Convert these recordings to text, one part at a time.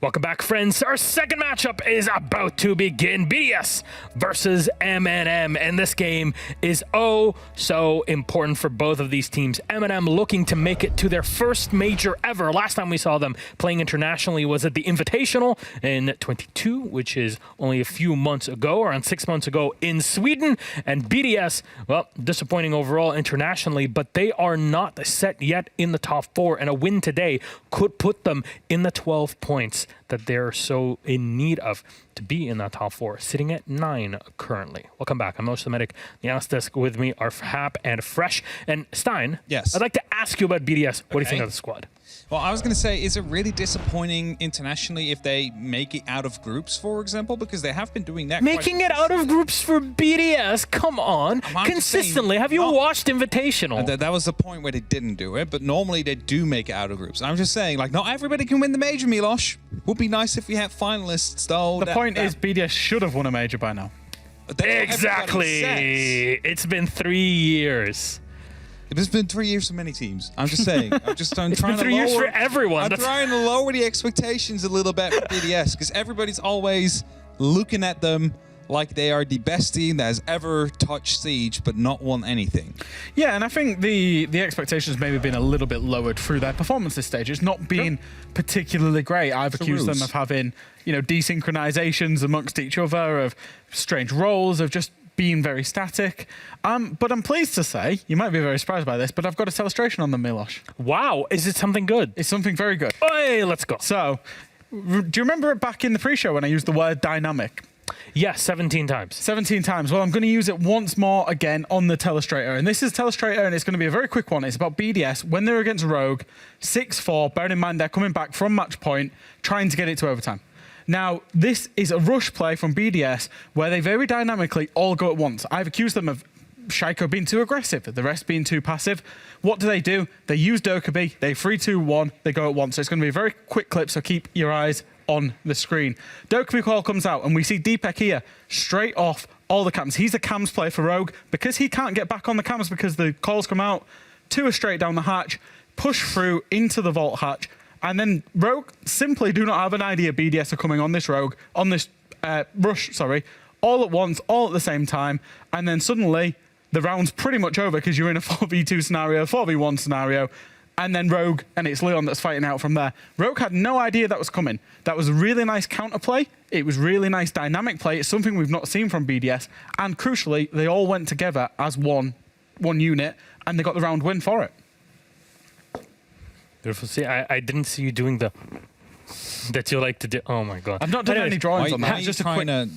Welcome back, friends. Our second matchup is about to begin. BDS versus MNM, and this game is oh so important for both of these teams. MNM looking to make it to their first major ever. Last time we saw them playing internationally was at the Invitational in 22, which is only a few months ago, around 6 months ago in Sweden. And BDS, well, disappointing overall internationally, but they are not set yet in the top 4, and a win today could put them in the 12 points that they're so in need of to be in that top 4, sitting at 9 currently. Welcome back. I'm Most Semitic. The analyst desk with me are Hap and Fresh. And Stein, yes, I'd like to ask you about BDS. What do you think of the squad? Well, I was going to say, is it really disappointing internationally if they make it out of groups, for example? Because they have been doing that. Making it out of groups for BDS? Come on. Consistently. Have you watched Invitational? That was the point where they didn't do it, but normally they do make it out of groups. I'm just saying, like, not everybody can win the major, Milosh. Would be nice if we had finalists, though. The point is BDS should have won a major by now. Exactly. It's been 3 years. It's been 3 years for many teams. I'm just saying. I'm trying to 3 years for everyone. I'm trying to lower the expectations a little bit for BDS because everybody's always looking at them like they are the best team that has ever touched Siege but not won anything. Yeah, and I think the expectations maybe been a little bit lowered through their performance this stage. It's not been particularly great. I've accused them of having, desynchronizations amongst each other, of strange roles, of just being very static. But I'm pleased to say, you might be very surprised by this, but I've got a celebration on them, Milosh. Wow, is it something good? It's something very good. Hey, let's go. So, do you remember back in the pre-show when I used the word dynamic? Yes, 17 times. 17 times. Well, I'm going to use it once more again on the Telestrator. And this is Telestrator, and it's going to be a very quick one. It's about BDS when they're against Rogue, 6-4, bearing in mind they're coming back from match point, trying to get it to overtime. Now, this is a rush play from BDS where they very dynamically all go at once. I've accused them of Shaiko being too aggressive, the rest being too passive. What do? They use Dokkaebi, they 3-2-1, they go at once. So it's going to be a very quick clip, so keep your eyes on the screen. Dokkaebi call comes out, and we see Deepek here straight off all the cams. He's a cams player for Rogue. Because he can't get back on the cams because the calls come out, 2 are straight down the hatch, push through into the vault hatch, and then Rogue simply do not have an idea BDS are coming on this Rogue, on this rush, sorry, all at once, all at the same time, and then suddenly the round's pretty much over because you're in a 4v2 scenario, 4v1 scenario, and then Rogue, and it's Leon that's fighting out from there. Rogue had no idea that was coming. That was a really nice counterplay. It was really nice dynamic play. It's something we've not seen from BDS, and crucially, they all went together as one unit, and they got the round win for it. Beautiful. See, I didn't see you doing the that you like to do. Oh my god! I've not done any drawings on that. Just trying to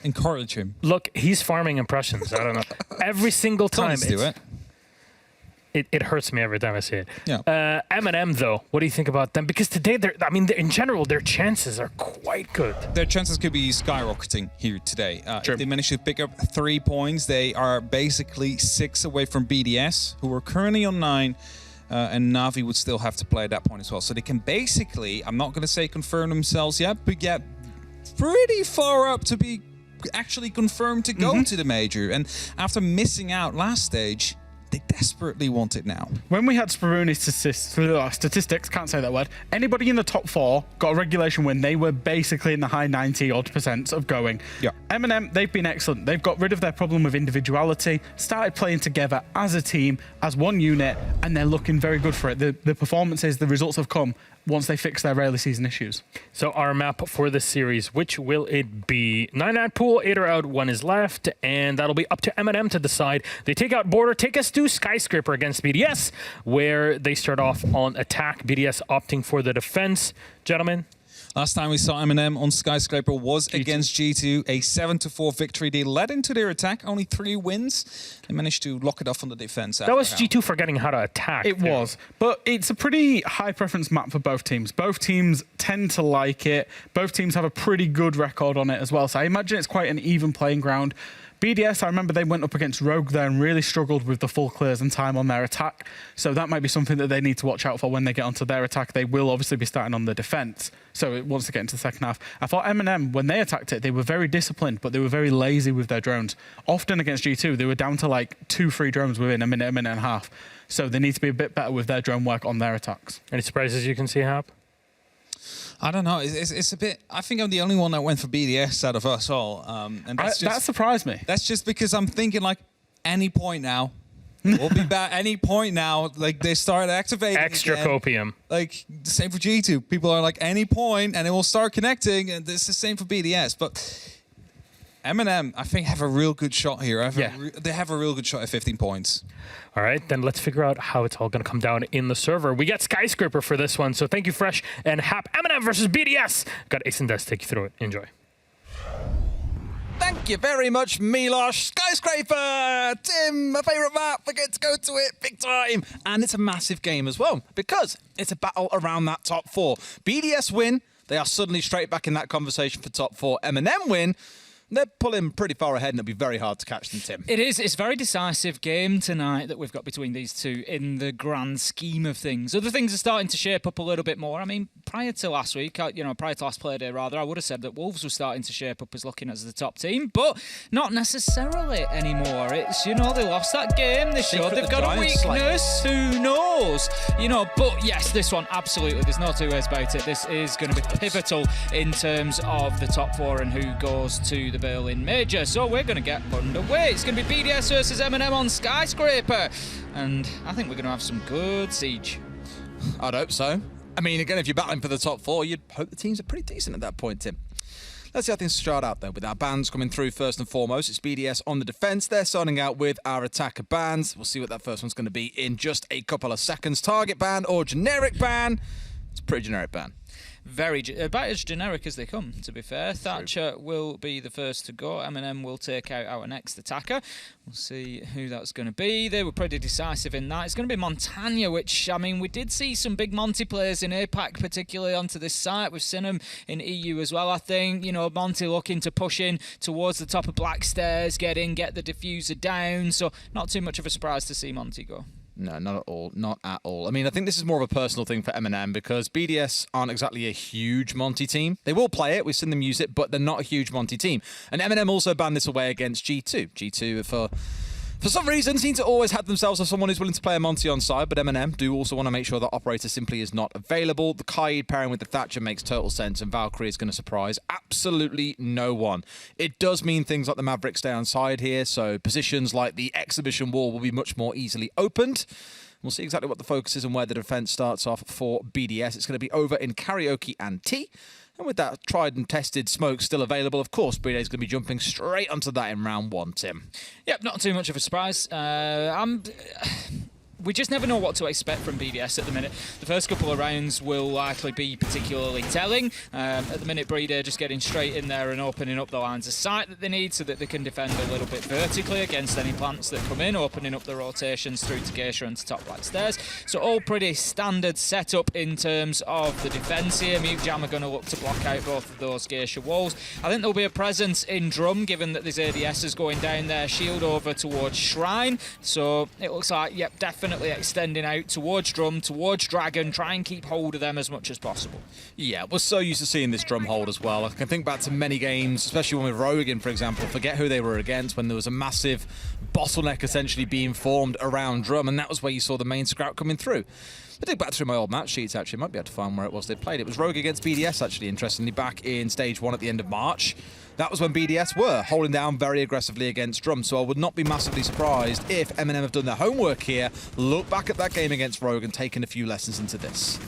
encourage him. Look, he's farming impressions. I don't know. Every single time it hurts me every time I see it. Yeah. MNM though, what do you think about them? Because today, in general, their chances are quite good. Their chances could be skyrocketing here today. If they manage to pick up 3 points, they are basically 6 away from BDS, who are currently on 9. And Na'Vi would still have to play at that point as well. So they can basically, I'm not going to say confirm themselves yet, but get pretty far up to be actually confirmed to go to the major. And after missing out last stage, they desperately want it now. When we had Speroni's statistics, can't say that word, anybody in the top 4 got a regulation win. They were basically in the high 90-odd% of going. Yeah. MNM, they've been excellent. They've got rid of their problem with individuality, started playing together as a team, as one unit, and they're looking very good for it. The performances, the results have come once they fix their early season issues. So our map for this series, which will it be? 9-9 pool, 8 are out, 1 is left, and that'll be up to MNM to decide. They take out Border, take us to Skyscraper against BDS, where they start off on attack. BDS opting for the defense. Gentlemen? Last time we saw MNM on Skyscraper was against G2, a 7-4 victory. They led into their attack, only 3 wins. They managed to lock it off on the defense. That was G2 forgetting how to attack. It was, but it's a pretty high preference map for both teams. Both teams tend to like it. Both teams have a pretty good record on it as well. So I imagine it's quite an even playing ground. BDS, I remember they went up against Rogue there and really struggled with the full clears and time on their attack. So that might be something that they need to watch out for when they get onto their attack. They will obviously be starting on the defense. So once they get into the second half, I thought MNM, when they attacked it, they were very disciplined, but they were very lazy with their drones. Often against G2, they were down to like 2-3 drones within a minute and a half. So they need to be a bit better with their drone work on their attacks. Any surprises you can see, Hap? I don't know. It's a bit. I think I'm the only one that went for BDS out of us all, and That surprised me. That's just because I'm thinking like any point now. We'll be back any point now. Like they start activating Extra again. copium. Like the same for G2. People are like any point, and it will start connecting. And it's the same for BDS. But MNM, I think, have a real good shot here. They have a real good shot at 15 points. All right, then let's figure out how it's all going to come down in the server. We got Skyscraper for this one, so thank you, Fresh and Hap. MNM versus BDS. Got Ace and Des take you through it. Enjoy. Thank you very much, Milosh. Skyscraper! Tim, my favourite map. We're going to go to it big time. And it's a massive game as well, because it's a battle around that top 4. BDS win, they are suddenly straight back in that conversation for top 4. MNM win, they're pulling pretty far ahead, and it'll be very hard to catch them, Tim. It is. It's a very decisive game tonight that we've got between these two in the grand scheme of things. Other things are starting to shape up a little bit more. I mean, prior to last week, prior to last Playday rather, I would have said that Wolves were starting to shape up as looking as the top team, but not necessarily anymore. It's, they lost that game. They showed they've got a weakness. Who knows? But yes, this one, absolutely. There's no two ways about it. This is going to be pivotal in terms of the top 4 and who goes to the Berlin Major. So we're going to get underway. It's going to be BDS versus MNM on Skyscraper. And I think we're going to have some good siege. I'd hope so. I mean, again, if you're battling for the top 4, you'd hope the teams are pretty decent at that point, Tim. Let's see how things start out, though, with our bans coming through first and foremost. It's BDS on the defense. They're starting out with our attacker bans. We'll see what that first one's going to be in just a couple of seconds. Target ban or generic ban. It's a pretty generic ban. About as generic as they come, to be fair. Thatcher will be the first to go. MNM will take out our next attacker. We'll see who that's going to be. They were pretty decisive in that. It's going to be Montagna, which, I mean, we did see some big Monty players in APAC, particularly onto this site. We've seen them in EU as well, I think. Monty looking to push in towards the top of Black Stairs, get the diffuser down. So not too much of a surprise to see Monty go. No, not at all. Not at all. I mean, I think this is more of a personal thing for MNM because BDS aren't exactly a huge Monty team. They will play it. We've seen them use it, but they're not a huge Monty team. And MNM also banned this away against G2. G2, for some reason, seem to always have themselves as someone who's willing to play a Monty on side, but MNM do also want to make sure that Operator simply is not available. The Kaid pairing with the Thatcher makes total sense, and Valkyrie is going to surprise absolutely no one. It does mean things like the Mavericks stay on side here, so positions like the exhibition wall will be much more easily opened. We'll see exactly what the focus is and where the defense starts off for BDS. It's going to be over in Karaoke and T. And with that tried and tested smoke still available, of course, BDS is going to be jumping straight onto that in round 1, Tim. Yep, not too much of a surprise. We just never know what to expect from BDS at the minute. The first couple of rounds will likely be particularly telling. At the minute, Breeder just getting straight in there and opening up the lines of sight that they need so that they can defend a little bit vertically against any plants that come in, opening up the rotations through to Geisha and to top Black Stairs. So all pretty standard setup in terms of the defence here. Mute Jam are going to look to block out both of those Geisha walls. I think there'll be a presence in Drum, given that there's ADSs going down there, shield over towards Shrine. So it looks like, yep, definitely extending out towards Drum, towards Dragon, try and keep hold of them as much as possible. Yeah, we're so used to seeing this Drum hold as well. I can think back to many games, especially when with Rogan, for example, forget who they were against, when there was a massive bottleneck essentially being formed around Drum, and that was where you saw the main scrap coming through. I dig back through my old match sheets, actually. Might be able to find where it was they played. It was Rogue against BDS, actually, interestingly, back in Stage 1 at the end of March. That was when BDS were holding down very aggressively against Drum, so I would not be massively surprised if MNM have done their homework here, look back at that game against Rogue and taken a few lessons into this.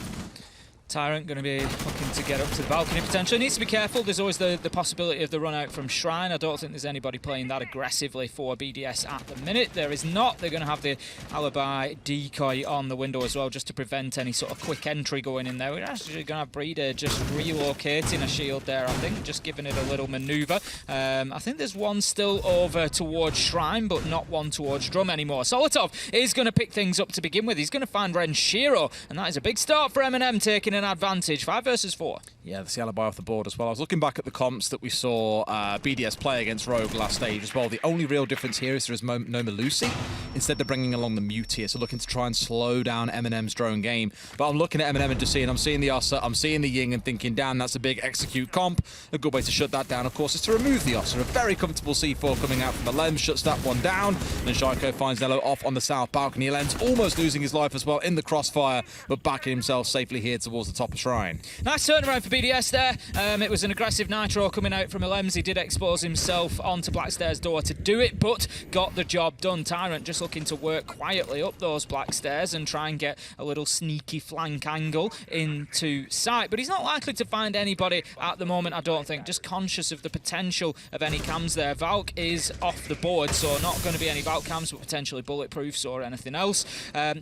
Tyrant going to be looking to get up to the balcony potentially. Needs to be careful. There's always the possibility of the run out from Shrine. I don't think there's anybody playing that aggressively for BDS at the minute. There is not. They're going to have the alibi decoy on the window as well, just to prevent any sort of quick entry going in there. We're actually going to have Breeder just relocating a shield there, I think, just giving it a little manoeuvre. I think there's one still over towards Shrine, but not one towards Drum anymore. Solotov is going to pick things up to begin with. He's going to find Renshiro, and that is a big start for MNM, taking an advantage. 5 versus 4. Yeah, that's the alibi off the board as well. I was looking back at the comps that we saw BDS play against Rogue last stage as well. The only real difference here is there is no Melusi. Instead, they're bringing along the Mute here, so looking to try and slow down MNM's drone game. But I'm looking at MNM and just seeing, I'm seeing the Ossa, I'm seeing the Ying and thinking, damn, that's a big execute comp. A good way to shut that down, of course, is to remove the Ossa. A very comfortable C4 coming out from the Lem, shuts that one down. And Shaiko finds Nello off on the south balcony. Len's almost losing his life as well in the crossfire, but backing himself safely here towards the top of Shrine. Nice turnaround for BDS there. It was an aggressive Nitro coming out from Elems. He did expose himself onto Blackstairs' door to do it, but got the job done. Tyrant just looking to work quietly up those Blackstairs and try and get a little sneaky flank angle into sight. But he's not likely to find anybody at the moment, I don't think. Just conscious of the potential of any cams there. Valk is off the board, so not going to be any Valk cams, but potentially bulletproofs or anything else.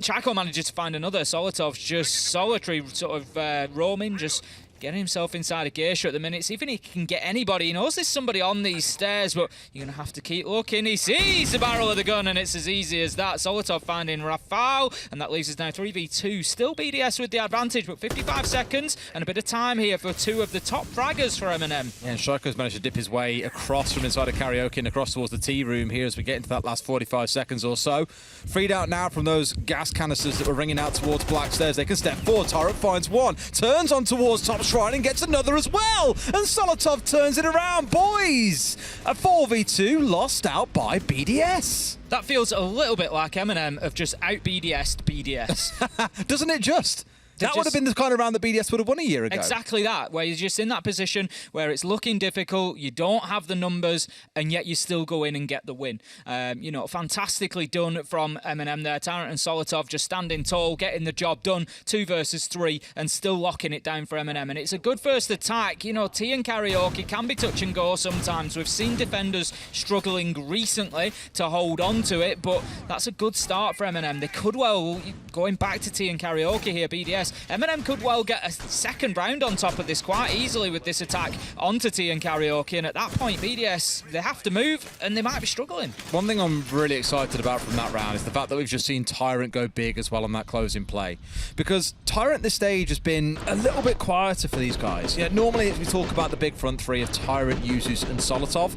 Chaco manages to find another. Solotov's just solitary sort of roaming, just getting himself inside a geisha at the minute. See if he can get anybody. He knows there's somebody on these stairs, but you're going to have to keep looking. He sees the barrel of the gun, and it's as easy as that. Solotov finding Rafał, and that leaves us now 3v2. Still BDS with the advantage, but 55 seconds and a bit of time here for two of the top fraggers for MNM. Yeah, and Shaiko's managed to dip his way across from inside of Karaoke and across towards the tea room here as we get into that last 45 seconds or so. Freed out now from those gas canisters that were ringing out towards Blackstairs. They can step forward. Tyrant finds one, turns on towards top Shrine and gets another as well. And Solotov turns it around. Boys, a 4v2 lost out by BDS. That feels a little bit like MNM have just out BDS'd BDS. Doesn't it just? That would have been the kind of round that BDS would have won a year ago. Exactly that, where you're just in that position where it's looking difficult, you don't have the numbers, and yet you still go in and get the win. You know, fantastically done from MNM there. Tyrant and Solotov just standing tall, getting the job done, 2 versus 3, and still locking it down for MNM. And it's a good first attack. You know, T and Karaoke can be touch and go sometimes. We've seen defenders struggling recently to hold on to it, but that's a good start for MNM. They could well, going back to T and Karaoke here, BDS, MNM could well get a second round on top of this quite easily with this attack onto T and Karaoke, and at that point BDS, they have to move and they might be struggling. One thing I'm really excited about from that round is the fact that we've just seen Tyrant go big as well on that closing play, because Tyrant this stage has been a little bit quieter for these guys. Yeah, normally we talk about the big front three of Tyrant, Yuzus and Solotov,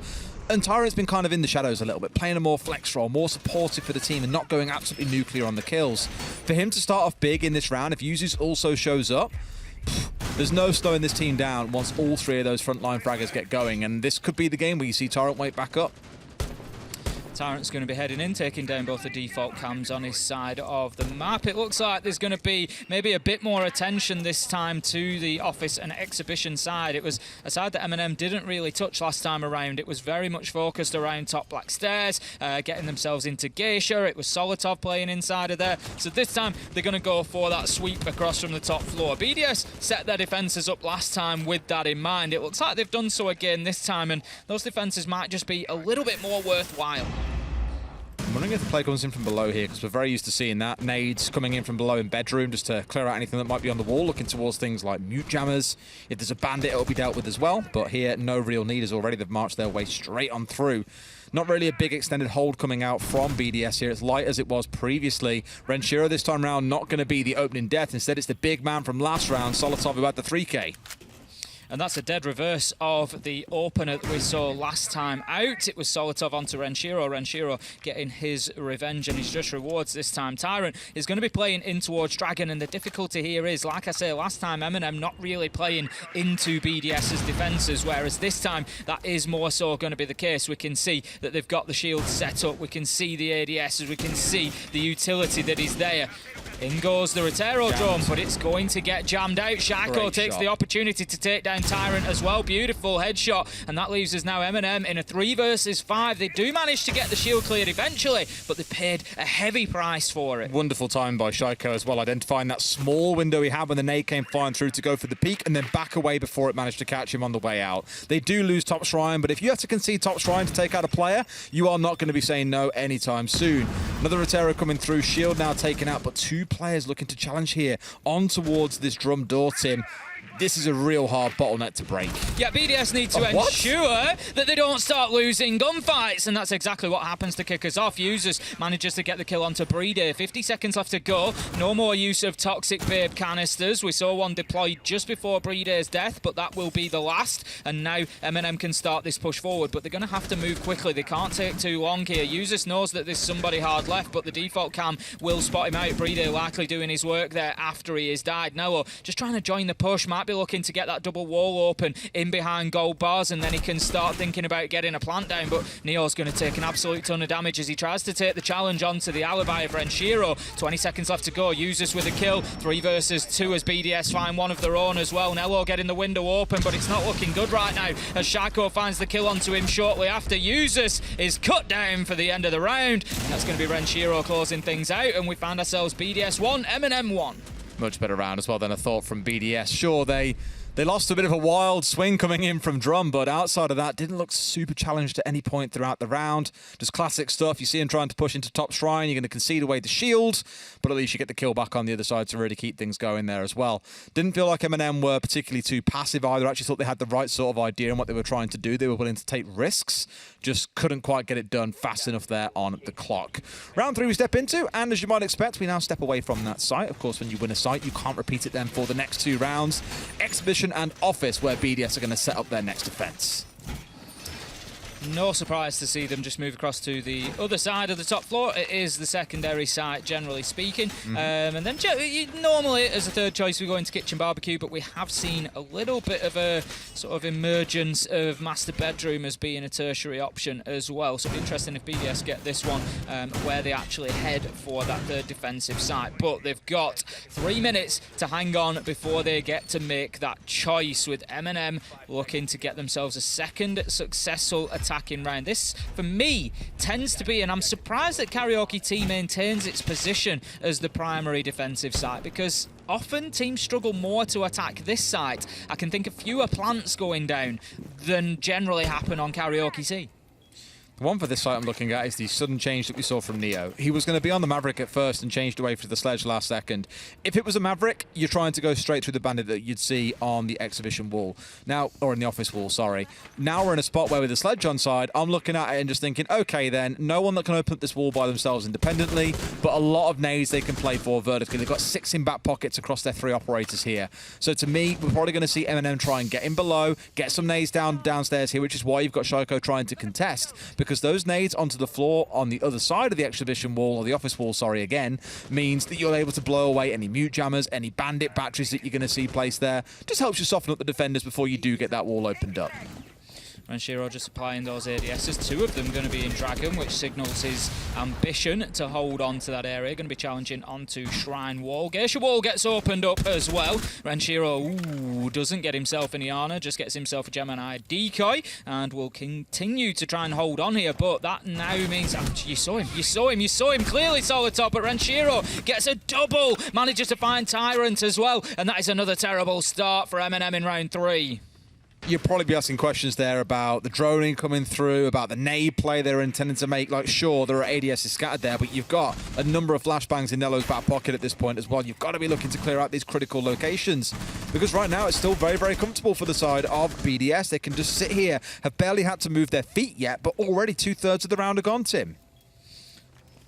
and Tyrant's been kind of in the shadows a little bit, playing a more flex role, more supportive for the team and not going absolutely nuclear on the kills. For him to start off big in this round, if Yuzus also shows up, there's no slowing this team down once all 3 of those frontline fraggers get going, and this could be the game where you see Tyrant wake back up. Tyrant's going to be heading in, taking down both the default cams on his side of the map. It looks like there's going to be maybe a bit more attention this time to the office and exhibition side. It was a side that MNM didn't really touch last time around. It was very much focused around top Blackstairs, getting themselves into Geisha. It was Solotov playing inside of there. So this time they're going to go for that sweep across from the top floor. BDS set their defences up last time with that in mind. It looks like they've done so again this time, and those defences might just be a little bit more worthwhile. I'm wondering if the play comes in from below here, because we're very used to seeing that. Nades coming in from below in bedroom just to clear out anything that might be on the wall, looking towards things like mute jammers. If there's a bandit, it'll be dealt with as well. But here, no real need as already. They've marched their way straight on through. Not really a big extended hold coming out from BDS here. It's light as it was previously. Renshiro this time round not going to be the opening death. Instead, it's the big man from last round, Solotov, who had the 3K. And that's a dead reverse of the opener that we saw last time out. It was Solotov onto Renshiro. Renshiro getting his revenge and his just rewards this time. Tyrant is going to be playing in towards Dragon, and the difficulty here is, like I say, last time MNM not really playing into BDS's defences, whereas this time that is more so going to be the case. We can see that they've got the shield set up. We can see the ADSs. We can see the utility that is there. In goes the Rotero drone, but it's going to get jammed out. Shaco takes the opportunity to take down Tyrant as well. Beautiful headshot, and that leaves us now MNM in a 3 versus 5. They do manage to get the shield cleared eventually, but they paid a heavy price for it. Wonderful time by Shaiko as well, identifying that small window he had when the nade came flying through to go for the peak and then back away before it managed to catch him on the way out. They do lose top Shrine, but if you have to concede top Shrine to take out a player, you are not going to be saying no anytime soon. Another Rotero coming through, shield now taken out, but 2 players looking to challenge here on towards this drum door, Tim. this is a real hard bottleneck to break. Yeah, BDS need to ensure that they don't start losing gunfights, and that's exactly what happens to kick us off. Users manages to get the kill onto Playday. 50 seconds left to go. No more use of Toxic Babe canisters. We saw one deployed just before Playday's death, but that will be the last. And now MNM can start this push forward, but they're going to have to move quickly. They can't take too long here. Users knows that there's somebody hard left, but the default cam will spot him out. Playday likely doing his work there after he has died. Nelo just trying to join the push, might be looking to get that double wall open in behind gold bars, and then he can start thinking about getting a plant down, but Neo's going to take an absolute ton of damage as he tries to take the challenge onto the alibi of Renshiro. 20 seconds left to go. Users with a kill. 3 versus 2 as BDS find one of their own as well. Nelo getting the window open, but it's not looking good right now as Shaco finds the kill onto him shortly after. Users is cut down for the end of the round. That's going to be Renshiro closing things out, and we find ourselves BDS 1, MNM 1. Much better round as well than I thought from BDS. Sure, they lost a bit of a wild swing coming in from Drum, but outside of that, didn't look super challenged at any point throughout the round. Just classic stuff. You see him trying to push into top shrine. You're going to concede away the shield, but at least you get the kill back on the other side to really keep things going there as well. Didn't feel like MNM were particularly too passive either. Actually thought they had the right sort of idea on what they were trying to do. They were willing to take risks. Just couldn't quite get it done fast enough there on the clock. Round 3 we step into, and as you might expect, we now step away from that site. Of course, when you win a site, you can't repeat it then for the next 2 rounds. Exhibition and Office, where BDS are going to set up their next defense. No surprise to see them just move across to the other side of the top floor. It is the secondary site, generally speaking. And then normally, as a third choice, we go into Kitchen Barbecue, but we have seen a little bit of a sort of emergence of Master Bedroom as being a tertiary option as well. So it'll be interesting if BDS get this one, where they actually head for that third defensive site. But they've got 3 minutes to hang on before they get to make that choice, with MNM looking to get themselves a second successful attacking round. This, for me, tends to be, and I'm surprised that Karaoke T maintains its position as the primary defensive site, because often teams struggle more to attack this site. I can think of fewer plants going down than generally happen on Karaoke T. The one for this site I'm looking at is the sudden change that we saw from Neo. He was going to be on the Maverick at first and changed away for the Sledge last second. If it was a Maverick, you're trying to go straight through the Bandit that you'd see on the Exhibition wall. Now, or in the Office wall, sorry. Now we're in a spot where with the Sledge on side, I'm looking at it and just thinking, okay then, no one that can open up this wall by themselves independently, but a lot of nades they can play for vertically. They've got 6 in back pockets across their 3 operators here. So to me, we're probably going to see MNM try and get in below, get some nades downstairs here, which is why you've got Shaco trying to contest, because those nades onto the floor on the other side of the Exhibition wall, or the Office wall, sorry, again, means that you're able to blow away any mute jammers, any bandit batteries that you're going to see placed there. Just helps you soften up the defenders before you do get that wall opened up. Renshiro just applying those ADSs, 2 of them going to be in Dragon, which signals his ambition to hold on to that area. Going to be challenging onto Shrine Wall. Geisha Wall gets opened up as well. Renshiro doesn't get himself any Iana, just gets himself a Gemini decoy, and will continue to try and hold on here, but that now means... you saw him, clearly saw the top, but Renshiro gets a double, manages to find Tyrant as well, and that is another terrible start for MNM in round 3. You'll probably be asking questions there about the droning coming through, about the nade play they're intending to make. Like, sure, there are ADSs scattered there, but you've got a number of flashbangs in Nelo's back pocket at this point as well. You've got to be looking to clear out these critical locations, because right now it's still very, very comfortable for the side of BDS. They can just sit here, have barely had to move their feet yet, but already 2/3 of the round are gone, Tim.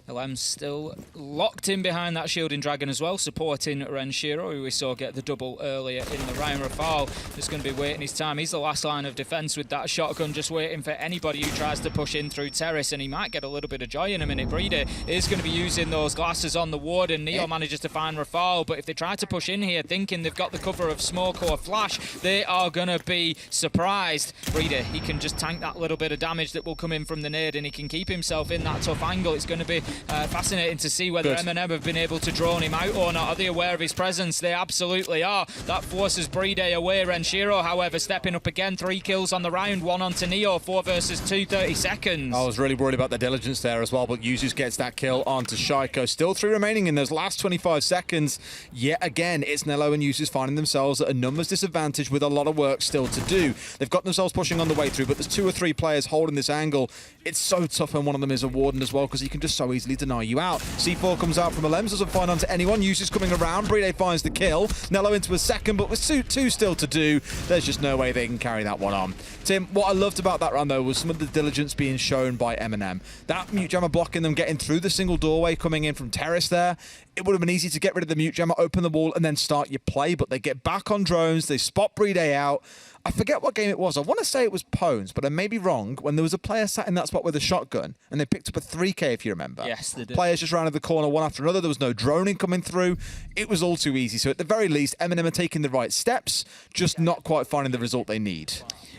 LM's still locked in behind that shielding dragon as well, supporting Renshiro, who we saw get the double earlier in the round. Rafal just going to be waiting his time. He's the last line of defence with that shotgun, just waiting for anybody who tries to push in through terrace, and he might get a little bit of joy in a minute. Playday is going to be using those glasses on the ward, and Neo manages to find Rafal, but if they try to push in here thinking they've got the cover of smoke or flash, they are going to be surprised. Playday, he can just tank that little bit of damage that will come in from the nade, and he can keep himself in that tough angle. It's going to be fascinating to see whether MNM have been able to drone him out or not. Are they aware of his presence? They absolutely are. That forces Playday away. Renshiro, however, stepping up again. 3 kills on the round, 1 onto Neo. 4 versus 2, 30 seconds. I was really worried about the diligence there as well, but Yuzus gets that kill onto Shaiko. Still 3 remaining in those last 25 seconds. Yet again, it's Nelo and Yuzus finding themselves at a numbers disadvantage with a lot of work still to do. They've got themselves pushing on the way through, but there's 2 or 3 players holding this angle. It's so tough when one of them is a Warden as well, because he can just so easily easily deny you out. C4 comes out from a Lems, doesn't find onto anyone. Uses coming around. Playday finds the kill. Nello into a second, but with two still to do, there's just no way they can carry that one on. Tim, what I loved about that round, though, was some of the diligence being shown by MNM. That mute jammer blocking them, getting through the single doorway, coming in from terrace there. It would have been easy to get rid of the mute jammer, open the wall, and then start your play, but they get back on drones, they spot Playday out. I forget what game it was. I want to say it was Pones, but I may be wrong. When there was a player sat in that spot with a shotgun, and they picked up a 3K, if you remember. Yes, they did. Players just rounded the corner one after another. There was no droning coming through. It was all too easy. So at the very least, MNM are taking the right steps, just not quite finding the result they need.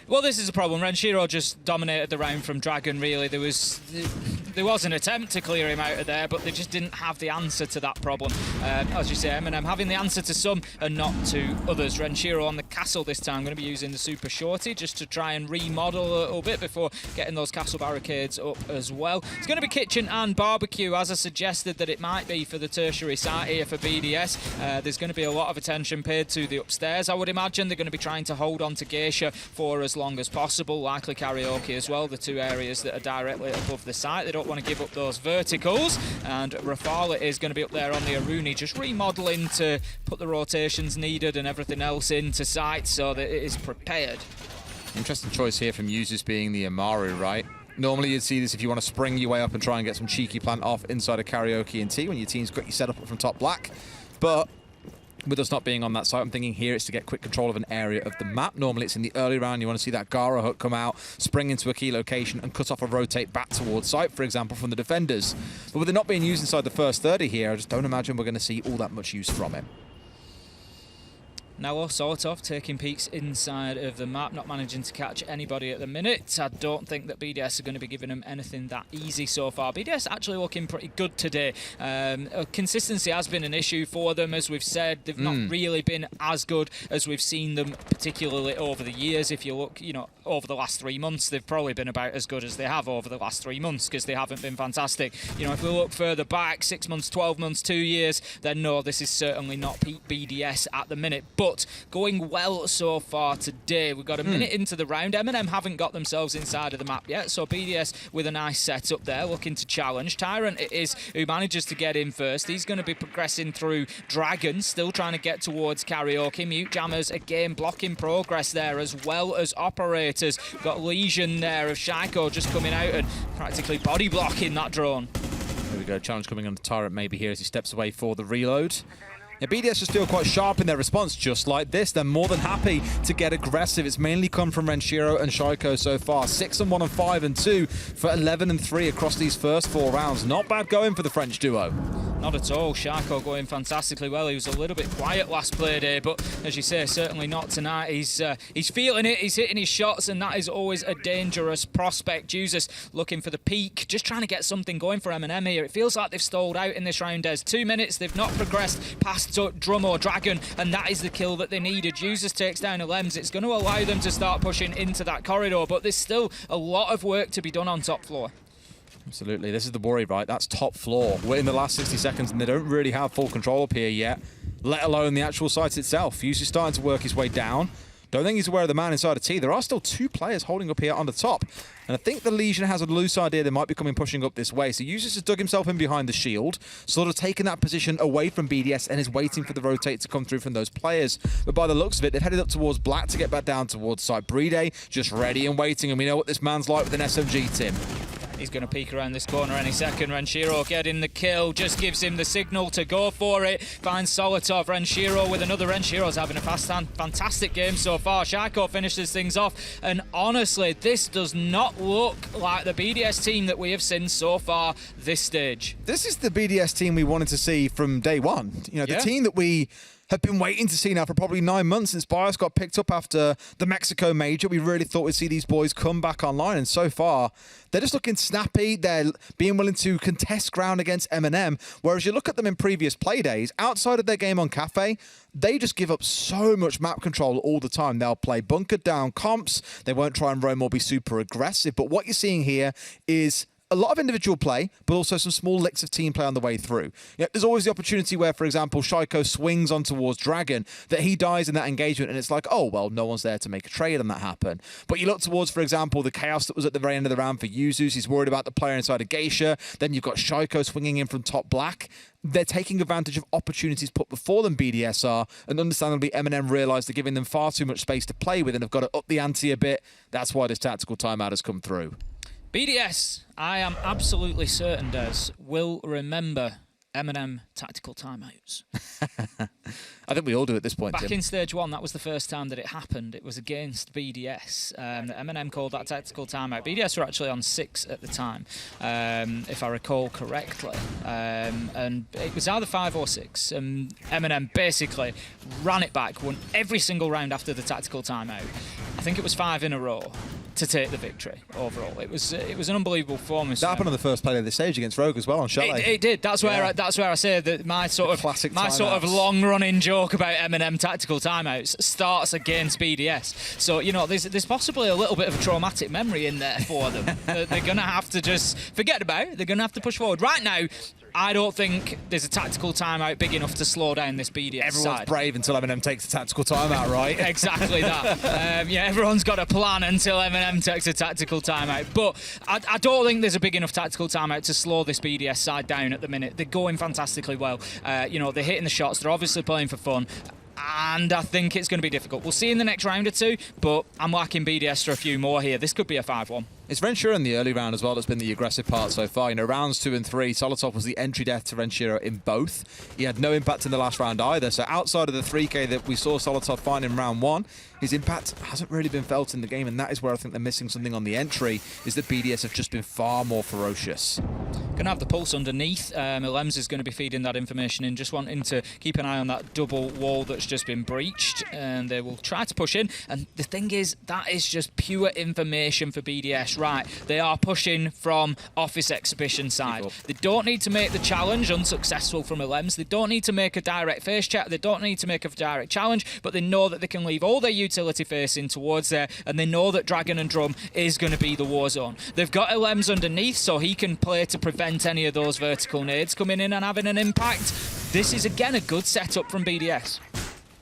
Well, this is a problem. Renshiro just dominated the round from Dragon, really. There was an attempt to clear him out of there, but they just didn't have the answer to that problem. As you say, MNM having the answer to some and not to others. Renshiro on the castle this time, going to be using the super shorty just to try and remodel a little bit before getting those castle barricades up as well. It's going to be kitchen and barbecue, as I suggested that it might be for the tertiary site here for BDS. There's going to be a lot of attention paid to the upstairs. I would imagine they're going to be trying to hold on to Geisha for as long as possible, likely Karaoke as well, the two areas that are directly above the site. They don't want to give up those verticals, and Rafala is going to be up there on the Aruni, just remodeling to put the rotations needed and everything else into site so that it is prepared. Interesting choice here from users being the Amaru, right? Normally you'd see this if you want to spring your way up and try and get some cheeky plant off inside a Karaoke and T when your team's got you set up from top black, but with us not being on that site, I'm thinking here it's to get quick control of an area of the map. Normally it's in the early round. You want to see that Gara hook come out, spring into a key location and cut off a rotate back towards site, for example, from the defenders. But with it not being used inside the first 30 here, I just don't imagine we're going to see all that much use from it. Now, sort of taking peeks inside of the map, not managing to catch anybody at the minute. I don't think that BDS are going to be giving them anything that easy so far. BDS actually looking pretty good today. Consistency has been an issue for them, as we've said. They've not really been as good as we've seen them, particularly over the years. If you look, over the last 3 months, they've probably been about as good as they have over the last 3 months, because they haven't been fantastic. If we look further back, 6 months, 12 months, 2 years, then no, this is certainly not peak BDS at the minute. But going well so far today. We've got a minute into the round. MNM haven't got themselves inside of the map yet, so BDS with a nice setup there, looking to challenge. Tyrant it is who manages to get in first. He's going to be progressing through Dragon, still trying to get towards Karaoke. Mute Jammers again blocking progress there, as well as operators. We've got Legion there of Shaiko just coming out and practically body blocking that drone. There we go, challenge coming on the Tyrant maybe here as he steps away for the reload. Yeah, BDS are still quite sharp in their response, just like this. They're more than happy to get aggressive. It's mainly come from Renshiro and Shaiko so far. 6-1 and 5-2 for 11-3 across these first 4 rounds. Not bad going for the French duo. Not at all. Shaiko going fantastically well. He was a little bit quiet last play day, but as you say, certainly not tonight. He's feeling it. He's hitting his shots, and that is always a dangerous prospect. Jesus looking for the peak, just trying to get something going for MNM here. It feels like they've stalled out in this round. There's 2 minutes. They've not progressed past Drum or Dragon, and that is the kill that they needed. Jesus takes down a Lems. It's going to allow them to start pushing into that corridor, but there's still a lot of work to be done on top floor. Absolutely. This is the worry, right? That's top floor. We're in the last 60 seconds, and they don't really have full control up here yet, let alone the actual site itself. Fuse is starting to work his way down. Don't think he's aware of the man inside a T. There are still 2 players holding up here on the top. And I think the Legion has a loose idea they might be coming pushing up this way. So Usus has dug himself in behind the shield, sort of taken that position away from BDS and is waiting for the rotate to come through from those players. But by the looks of it, they've headed up towards Black to get back down towards site. Playday just ready and waiting. And we know what this man's like with an SMG, Tim. He's going to peek around this corner any second. Renshiro getting the kill, just gives him the signal to go for it. Finds Solotov. Renshiro with another. Renshiro's having a fantastic game so far. Shaiko finishes things off, and honestly, this does not look like the BDS team that we have seen so far this stage. This is the BDS team we wanted to see from day one. The team that we have been waiting to see now for probably 9 months since BIOS got picked up after the Mexico Major. We really thought we'd see these boys come back online, and so far, they're just looking snappy. They're being willing to contest ground against MNM, whereas you look at them in previous play days, outside of their game on Cafe, they just give up so much map control all the time. They'll play bunkered down comps. They won't try and roam or be super aggressive, but what you're seeing here is a lot of individual play, but also some small licks of team play on the way through. There's always the opportunity where, for example, Shaiko swings on towards Dragon, that he dies in that engagement, and it's like, oh, well, no one's there to make a trade and that happen. But you look towards, for example, the chaos that was at the very end of the round for Yuzus. He's worried about the player inside of Geisha. Then you've got Shaiko swinging in from top black. They're taking advantage of opportunities put before them, BDS are, and understandably MNM realise they're giving them far too much space to play with and have got to up the ante a bit. That's why this tactical timeout has come through. BDS, I am absolutely certain, Des, will remember MNM tactical timeouts. I think we all do at this point, Back Tim. in stage 1, that was the first time that it happened. It was against BDS. MNM called that tactical timeout. BDS were actually on 6 at the time, if I recall correctly. And it was either 5 or 6. MNM basically ran it back, won every single round after the tactical timeout. I think it was 5 in a row to take the victory overall. It was an unbelievable performance. That happened on the first play of this stage against Rogue as well on Chalet. It did. That's where I say that my sort of long-running joke about M&M tactical timeouts starts against BDS. So there's possibly a little bit of a traumatic memory in there for them. They're going to have to just forget about it. They're going to have to push forward. Right now, I don't think there's a tactical timeout big enough to slow down this BDS Everyone's side. brave until M&M takes a tactical timeout, right? Exactly that. Everyone's got a plan until M&M takes a tactical timeout. But I don't think there's a big enough tactical timeout to slow this BDS side down at the minute. They're going fantastically well. They're hitting the shots. They're obviously playing for fun. And I think it's going to be difficult. We'll see in the next round or two, but I'm liking BDS for a few more here. This could be a 5-1. It's Renshiro in the early round as well that's been the aggressive part so far. Rounds 2 and 3, Solotov was the entry death to Renshiro in both. He had no impact in the last round either, so outside of the 3k that we saw Solotov find in round 1, his impact hasn't really been felt in the game, and that is where I think they're missing something on the entry, is that BDS have just been far more ferocious. Going to have the pulse underneath. Lems is going to be feeding that information in, just wanting to keep an eye on that double wall that's just been breached, and they will try to push in. And the thing is, that is just pure information for BDS. Right, they are pushing from office exhibition side. They don't need to make the challenge unsuccessful from Lems. They don't need to make a direct face check. They don't need to make a direct challenge, but they know that they can leave all their utility facing towards there, and they know that Dragon and Drum is going to be the war zone. They've got Lems underneath, so he can play to prevent any of those vertical nades coming in and having an impact. This is again a good setup from BDS.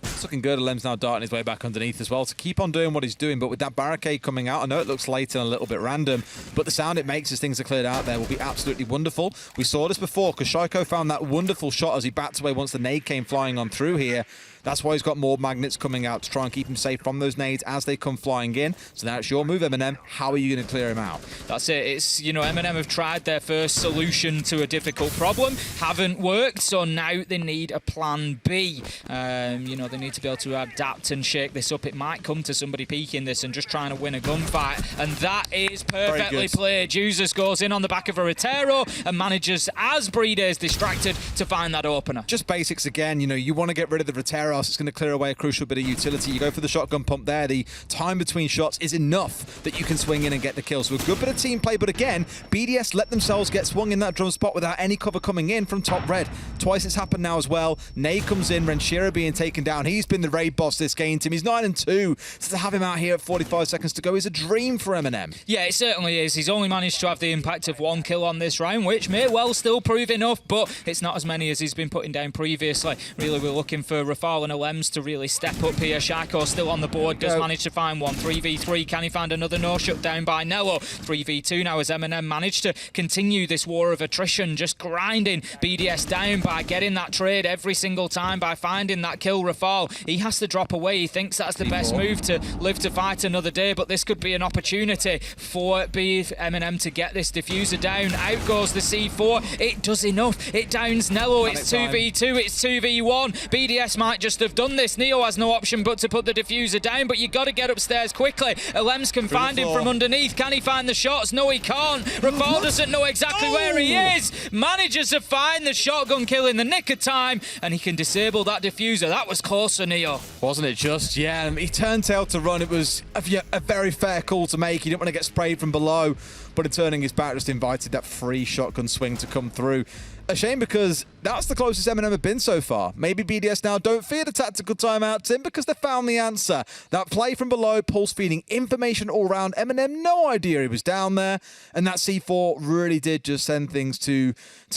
It's looking good. Lem's now darting his way back underneath as well to keep on doing what he's doing, but with that barricade coming out, I know it looks late and a little bit random, but the sound it makes as things are cleared out there will be absolutely wonderful. We saw this before because Shaiko found that wonderful shot as he backed away once the nade came flying on through here. That's why he's got more magnets coming out to try and keep him safe from those nades as they come flying in. So now it's your move, MNM. How are you going to clear him out? That's it. It's, MNM have tried their first solution to a difficult problem. Haven't worked, so now they need a plan B. They need to be able to adapt and shake this up. It might come to somebody peeking this and just trying to win a gunfight. And that is perfectly played. Jesus goes in on the back of a Rotero and manages, as Playday is distracted, to find that opener. Just basics again. You want to get rid of the Rotero. It's going to clear away a crucial bit of utility. You go for the shotgun pump there. The time between shots is enough that you can swing in and get the kill. So a good bit of team play, but again, BDS let themselves get swung in that drum spot without any cover coming in from top red. Twice it's happened now as well. Nade comes in, Renshiro being taken down. He's been the raid boss this game, Tim. He's 9-2. So to have him out here at 45 seconds to go is a dream for MNM. Yeah, it certainly is. He's only managed to have the impact of 1 kill on this round, which may well still prove enough, but it's not as many as he's been putting down previously. Really, we're looking for Rafal and Lems to really step up here. Shaiko still on the board, does manage to find one. 3v3, can he find another? No, shut down by Nello. 3v2 now as MNM managed to continue this war of attrition, just grinding BDS down by getting that trade every single time, by finding that kill. Rafal, he has to drop away. He thinks that's the best move to live to fight another day, but this could be an opportunity for MNM to get this diffuser down. Out goes the C4. It does enough. It downs Nello. It's 2v2. It's 2v1. BDS might just have done this. Neo has no option but to put the diffuser down, but you got to get upstairs quickly. Lems can find him from underneath. Can he find the shots? No, he can't. Rafal doesn't know exactly where he is. Manages to find the shotgun kill in the nick of time, and he can disable that diffuser. That was close for Neo. Wasn't it just? Yeah, he turned tail to run. It was a very fair call to make. He didn't want to get sprayed from below, but in turning his back, just invited that free shotgun swing to come through. A shame because that's the closest MNM have been so far. Maybe BDS now don't fear the tactical timeout, Tim, because they found the answer. That play from below, Pulse feeding information all around. MNM, no idea he was down there. And that C4 really did just send things to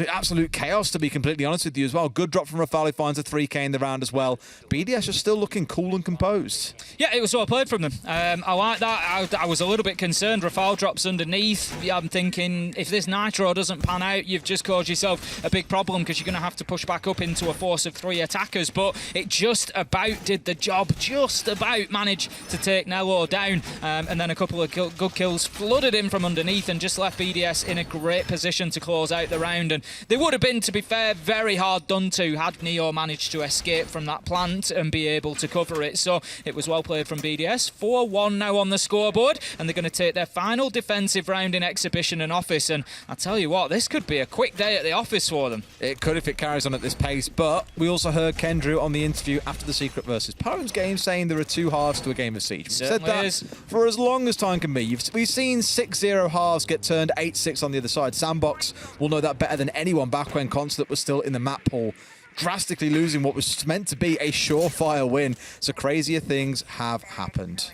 absolute chaos, to be completely honest with you as well. Good drop from Rafali, finds a 3K in the round as well. BDS are still looking cool and composed. Yeah, it was well played from them. I like that. I was a little bit concerned. Rafal drops underneath. I'm thinking, if this Nitro doesn't pan out, you've just caused yourself a big problem because you're going to have to push back up into a force of 3 attackers. But it just about did the job, just about managed to take Nello down. And then a couple of good kills flooded in from underneath and just left BDS in a great position to close out the round. And they would have been, to be fair, very hard done to had Neo managed to escape from that plant and be able to cover it. So it was well played from BDS. 4-1 now on the scoreboard, and they're going to take their final defensive round in Exhibition and Office. And I tell you what, this could be a quick day at the office for them. It could if it carries on at this pace, but we also heard Kendrew on the interview after the Secret versus Poems game saying there are 2 halves to a game of Siege. We've said that is. for as long as time can be. We've seen 6-0 halves get turned 8-6 on the other side. Sandbox will know that better than anyone back when Consulate was still in the map pool, drastically losing what was meant to be a surefire win. So crazier things have happened.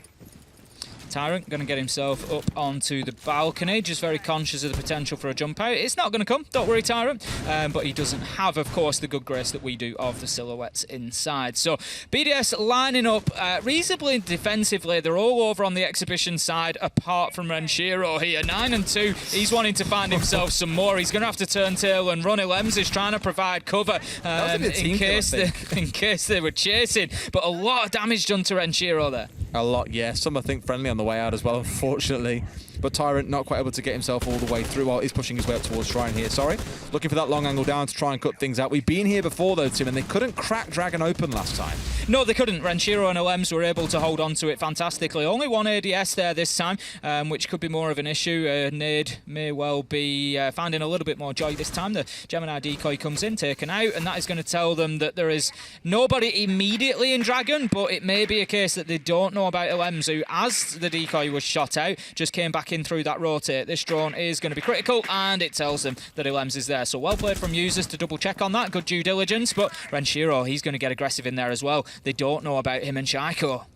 Tyrant going to get himself up onto the balcony, just very conscious of the potential for a jump out. It's not going to come, don't worry, Tyrant. But he doesn't have, of course, the good grace that we do of the silhouettes inside. So BDS lining up reasonably defensively. They're all over on the Exhibition side, apart from Renshiro here. 9-2. He's wanting to find himself some more. He's going to have to turn tail and run. Lems is trying to provide cover in case they were chasing. But a lot of damage done to Renshiro there. A lot, yeah. Some, I think, friendly on the way out as well, unfortunately. But Tyrant not quite able to get himself all the way through while he's pushing his way up towards Shrine here. Sorry. Looking for that long angle down to try and cut things out. We've been here before, though, Tim, and they couldn't crack Dragon open last time. No, they couldn't. Renshiro and Lems were able to hold on to it fantastically. Only one ADS there this time, which could be more of an issue. Nade may well be finding a little bit more joy this time. The Gemini decoy comes in, taken out, and that is going to tell them that there is nobody immediately in Dragon, but it may be a case that they don't know about Lems, who, as the decoy was shot out, just came back in through that rotate. This drone is going to be critical, and it tells them that Lems is there. So well played from users to double check on that. Good due diligence, but Renshiro, he's going to get aggressive in there as well. They don't know about him and Shaiko.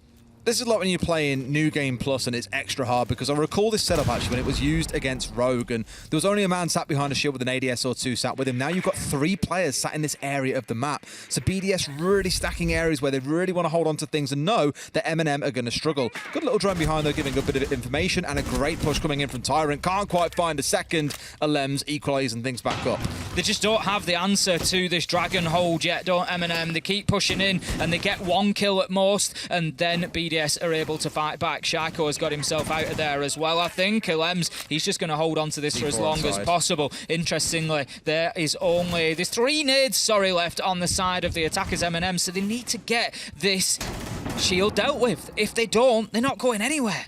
This is like when you're playing New Game Plus and it's extra hard, because I recall this setup actually when it was used against Rogue and there was only a man sat behind a shield with an ADS or 2 sat with him. Now you've got 3 players sat in this area of the map. So BDS really stacking areas where they really want to hold on to things and know that MNM are going to struggle. Good little drone behind though, giving a bit of information, and a great push coming in from Tyrant. Can't quite find a second. Lems equalising things back up. They just don't have the answer to this Dragon hold yet, don't MNM? They keep pushing in and they get 1 kill at most, and then BDS are able to fight back. Shaiko has got himself out of there as well, I think. Lems, he's just going to hold on to this for as long as possible. Interestingly, there's 3 nades, left on the side of the attackers MNM, so they need to get this shield dealt with. If they don't, they're not going anywhere.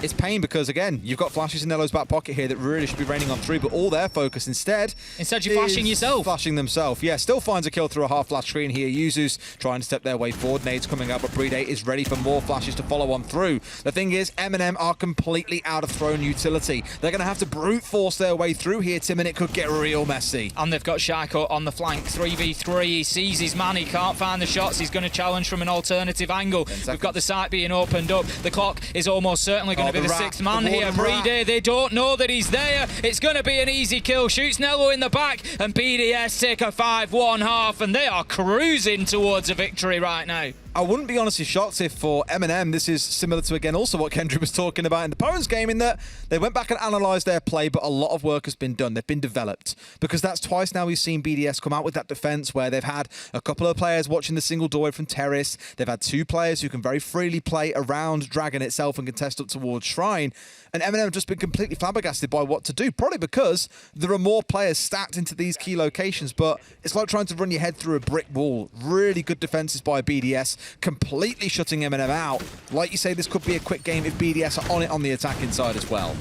It's pain because, again, you've got flashes in Nello's back pocket here that really should be raining on through, but all their focus instead you're flashing yourself. Flashing themselves. Yeah, still finds a kill through a half-flash screen here. Yuzu's trying to step their way forward. Nades coming out, but Playday is ready for more flashes to follow on through. The thing is, MNM are completely out of thrown utility. They're going to have to brute force their way through here, Tim, and it could get real messy. And they've got Shaiko on the flank. 3v3. He sees his man. He can't find the shots. He's going to challenge from an alternative angle. We've got the site being opened up. The clock is almost certainly going to be the 6th man here. Playday, they don't know that he's there. It's going to be an easy kill. Shoots Nello in the back, and BDS take a 5-1 half, and they are cruising towards a victory right now. I wouldn't be honestly shocked if for MNM this is similar to, again, also what Kendry was talking about in the Poems game, in that they went back and analysed their play, but a lot of work has been done. They've been developed. Because that's twice now we've seen BDS come out with that defence where they've had a couple of players watching the single doorway from Terrace. They've had 2 players who can very freely play around Dragon itself and contest up towards Shrine. And MNM have just been completely flabbergasted by what to do, probably because there are more players stacked into these key locations, but it's like trying to run your head through a brick wall. Really good defenses by BDS, completely shutting MNM out. Like you say, this could be a quick game if BDS are on it on the attacking side as well.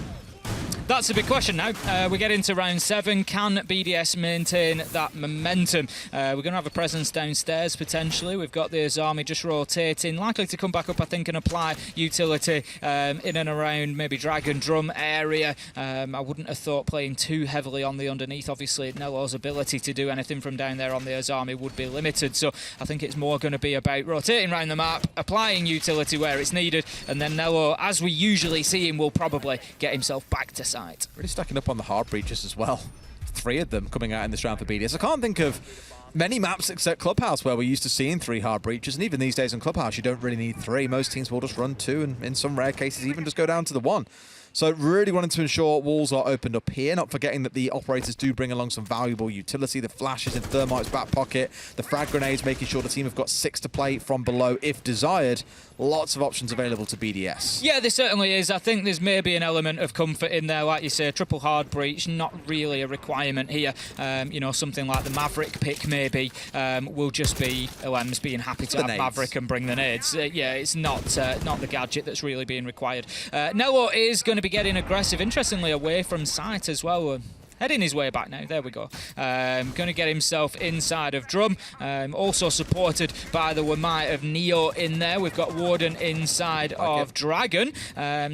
That's the big question now. We get into round 7. Can BDS maintain that momentum? We're going to have a presence downstairs potentially. We've got the Azami just rotating, likely to come back up, I think, and apply utility in and around maybe Dragon Drum area. I wouldn't have thought playing too heavily on the underneath. Obviously, Nello's ability to do anything from down there on the Azami would be limited. So I think it's more going to be about rotating around the map, applying utility where it's needed, and then Nello, as we usually see him, will probably get himself back to site. Really stacking up on the hard breaches as well. 3 of them coming out in this round for BDS. I can't think of many maps except Clubhouse where we're used to seeing 3 hard breaches, and even these days in Clubhouse you don't really need 3. Most teams will just run 2, and in some rare cases even just go down to the 1. So really wanting to ensure walls are opened up here, not forgetting that the operators do bring along some valuable utility, the flashes in Thermite's back pocket, the frag grenades, making sure the team have got 6 to play from below if desired. Lots of options available to BDS. Yeah, there certainly is. I think there's maybe an element of comfort in there. Like you say, triple hard breach, not really a requirement here. You know, something like the Maverick pick maybe will just be LMs being happy to have nades. Maverick and bring the nades. Yeah, it's not the gadget that's really being required. Nello is going to be getting aggressive, interestingly, away from site as well. Heading his way back now. There we go. Going to get himself inside of Drum. Also supported by the Wamite of Neo in there. We've got Warden inside of Dragon.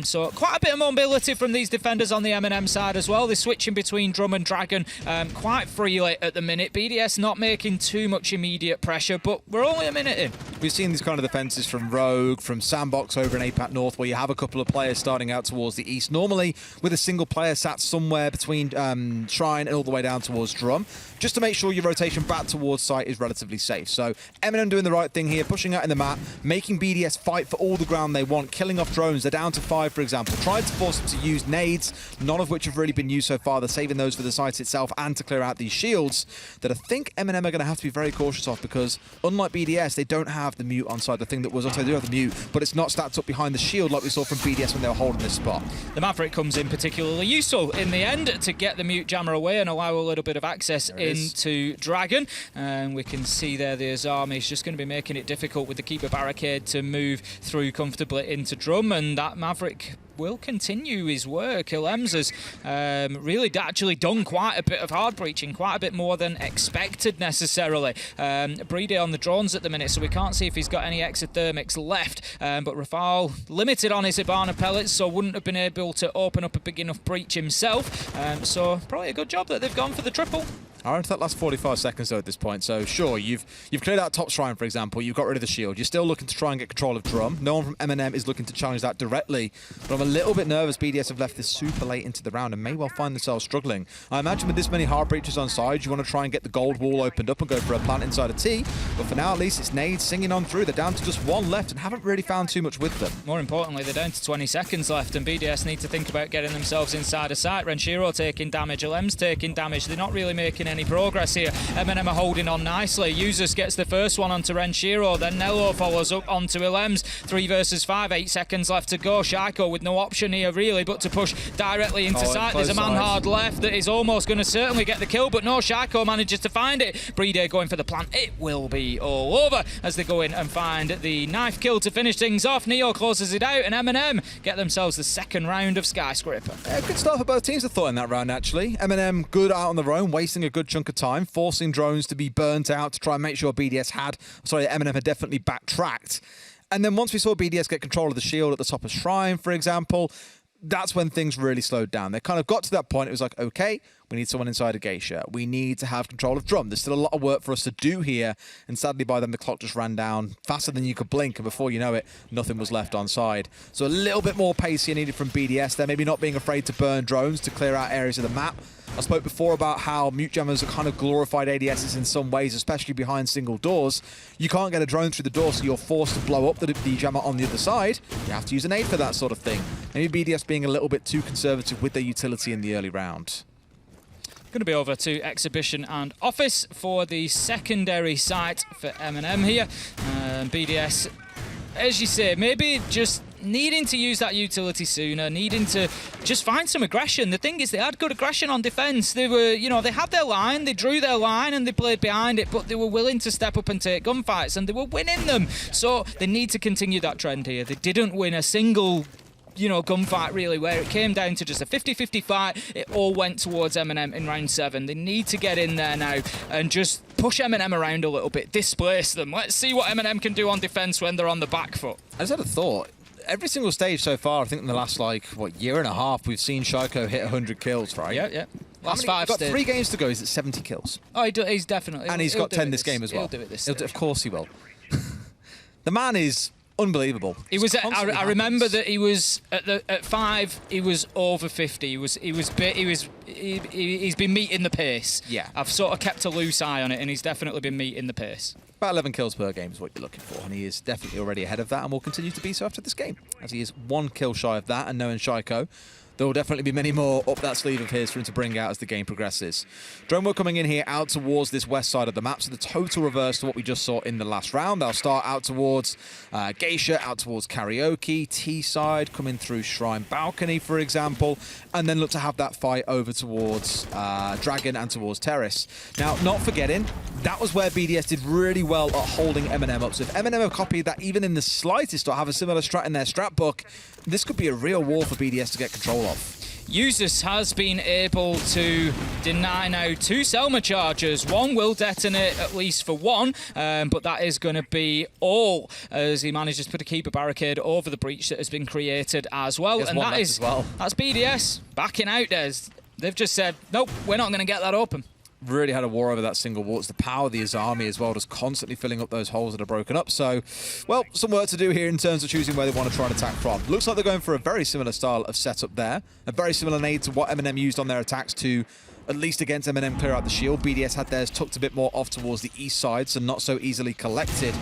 So quite a bit of mobility from these defenders on the MNM side as well. They're switching between Drum and Dragon quite freely at the minute. BDS not making too much immediate pressure, but we're only a minute in. We've seen these kind of defenses from Rogue, from Sandbox over in APAC North, where you have a couple of players starting out towards the east, normally with a single player sat somewhere between Shrine and all the way down towards Drum, just to make sure your rotation back towards site is relatively safe. So MNM doing the right thing here, pushing out in the map, making BDS fight for all the ground they want, killing off drones. They're down to 5, for example. Tried to force them to use nades, none of which have really been used so far. They're saving those for the site itself and to clear out these shields that I think MNM are going to have to be very cautious of, because unlike BDS, they don't have the mute on site. The thing that was, they do have the mute, but it's not stacked up behind the shield like we saw from BDS when they were holding this spot. The Maverick comes in particularly useful in the end to get the mute jammer away and allow a little bit of access into Dragon. And we can see there the Azami is just going to be making it difficult with the Keeper Barricade to move through comfortably into Drum, and that Maverick will continue his work. Ilems has really actually done quite a bit of hard breaching, quite a bit more than expected necessarily. Breedy on the drones at the minute, so we can't see if he's got any exothermics left, but Rafal limited on his Ibana pellets, so wouldn't have been able to open up a big enough breach himself. So probably a good job that they've gone for the triple. I into that last 45 seconds though at this point. So sure, you've cleared out top shrine, for example. You've got rid of the shield. You're still looking to try and get control of Drum. No one from MNM is looking to challenge that directly. But I'm a little bit nervous BDS have left this super late into the round and may well find themselves struggling. I imagine with this many hard breaches on sides, you want to try and get the gold wall opened up and go for a plant inside a T. But for now, at least, it's nades singing on through. They're down to just 1 left and haven't really found too much with them. More importantly, they're down to 20 seconds left, and BDS need to think about getting themselves inside a site. Renshiro taking damage, Alem's taking damage. They're not really making any progress here. MNM are holding on nicely. Users gets the first one onto Renshiro, then Nello follows up onto Ilems. 3 versus 5, 8 seconds left to go. Shaiko with no option here really but to push directly into site. There's a man hard left that is almost going to certainly get the kill, but no, Shaiko manages to find it. Breedy going for the plant. It will be all over as they go in and find the knife kill to finish things off. Neo closes it out, and MNM get themselves the 2nd round of Skyscraper. Yeah, good start for both teams, I thought, in that round, actually. MNM good out on their own, wasting a good chunk of time, forcing drones to be burnt out to try and make sure MNM had definitely backtracked. And then once we saw BDS get control of the shield at the top of Shrine, for example, that's when things really slowed down. They kind of got to that point. It was like, okay, we need someone inside a Geisha. We need to have control of Drum. There's still a lot of work for us to do here. And sadly, by then, the clock just ran down faster than you could blink. And before you know it, nothing was left on side. So a little bit more pace here needed from BDS. They're maybe not being afraid to burn drones to clear out areas of the map. I spoke before about how mute jammers are kind of glorified ADSs in some ways, especially behind single doors. You can't get a drone through the door, so you're forced to blow up the jammer on the other side. You have to use an aid for that sort of thing. Maybe BDS being a little bit too conservative with their utility in the early round. Going to be over to Exhibition and Office for the secondary site for MNM here. BDS, as you say, maybe just needing to use that utility sooner, needing to just find some aggression. The thing is, they had good aggression on defense. They were, you know, they had their line, they drew their line and they played behind it, but they were willing to step up and take gunfights and they were winning them. So they need to continue that trend here. They didn't win a single gunfight really, where it came down to just a 50-50 fight. It all went towards MNM in round 7. They need to get in there now and just push MNM around a little bit, displace them. Let's see what MNM can do on defense when they're on the back foot. I just had a thought. Every single stage so far, I think in the last year and a half, we've seen Shaiko hit 100 kills, right? Yeah. Last 5 got stages. 3 games to go. He's at 70 kills. Oh, he's definitely. And he's got 10 this game as well. He'll do it this stage. Of course he will. The man is unbelievable. He was. I remember that he was at 5. He was over 50. He's been meeting the pace. Yeah. I've sort of kept a loose eye on it, and he's definitely been meeting the pace. About 11 kills per game is what you're looking for, and he is definitely already ahead of that, and will continue to be so after this game, as he is 1 kill shy of that. And knowing Shaiko, there will definitely be many more up that sleeve of his for him to bring out as the game progresses. Drone work coming in here out towards this west side of the map, so the total reverse to what we just saw in the last round. They'll start out towards Geisha, out towards Karaoke, T-side, coming through Shrine Balcony, for example, and then look to have that fight over towards Dragon and towards Terrace. Now, not forgetting, that was where BDS did really well at holding MNM up. So if MNM have copied that even in the slightest or have a similar strat in their strat book, this could be a real war for BDS to get control of. Usus has been able to deny now 2 Selma charges. 1 will detonate at least for 1, but that is going to be all, as he manages to keep a barricade over the breach that has been created as well. There's and one that left is as well. That's BDS backing out there. They've just said, nope, we're not going to get that open. Really had a war over that single wall. It's the power of the Azami as well, just constantly filling up those holes that are broken up. So, well, some work to do here in terms of choosing where they want to try and attack from. Looks like they're going for a very similar style of setup there. A very similar nade to what MNM used on their attacks to, at least against MNM, clear out the shield. BDS had theirs tucked a bit more off towards the east side, so not so easily collected.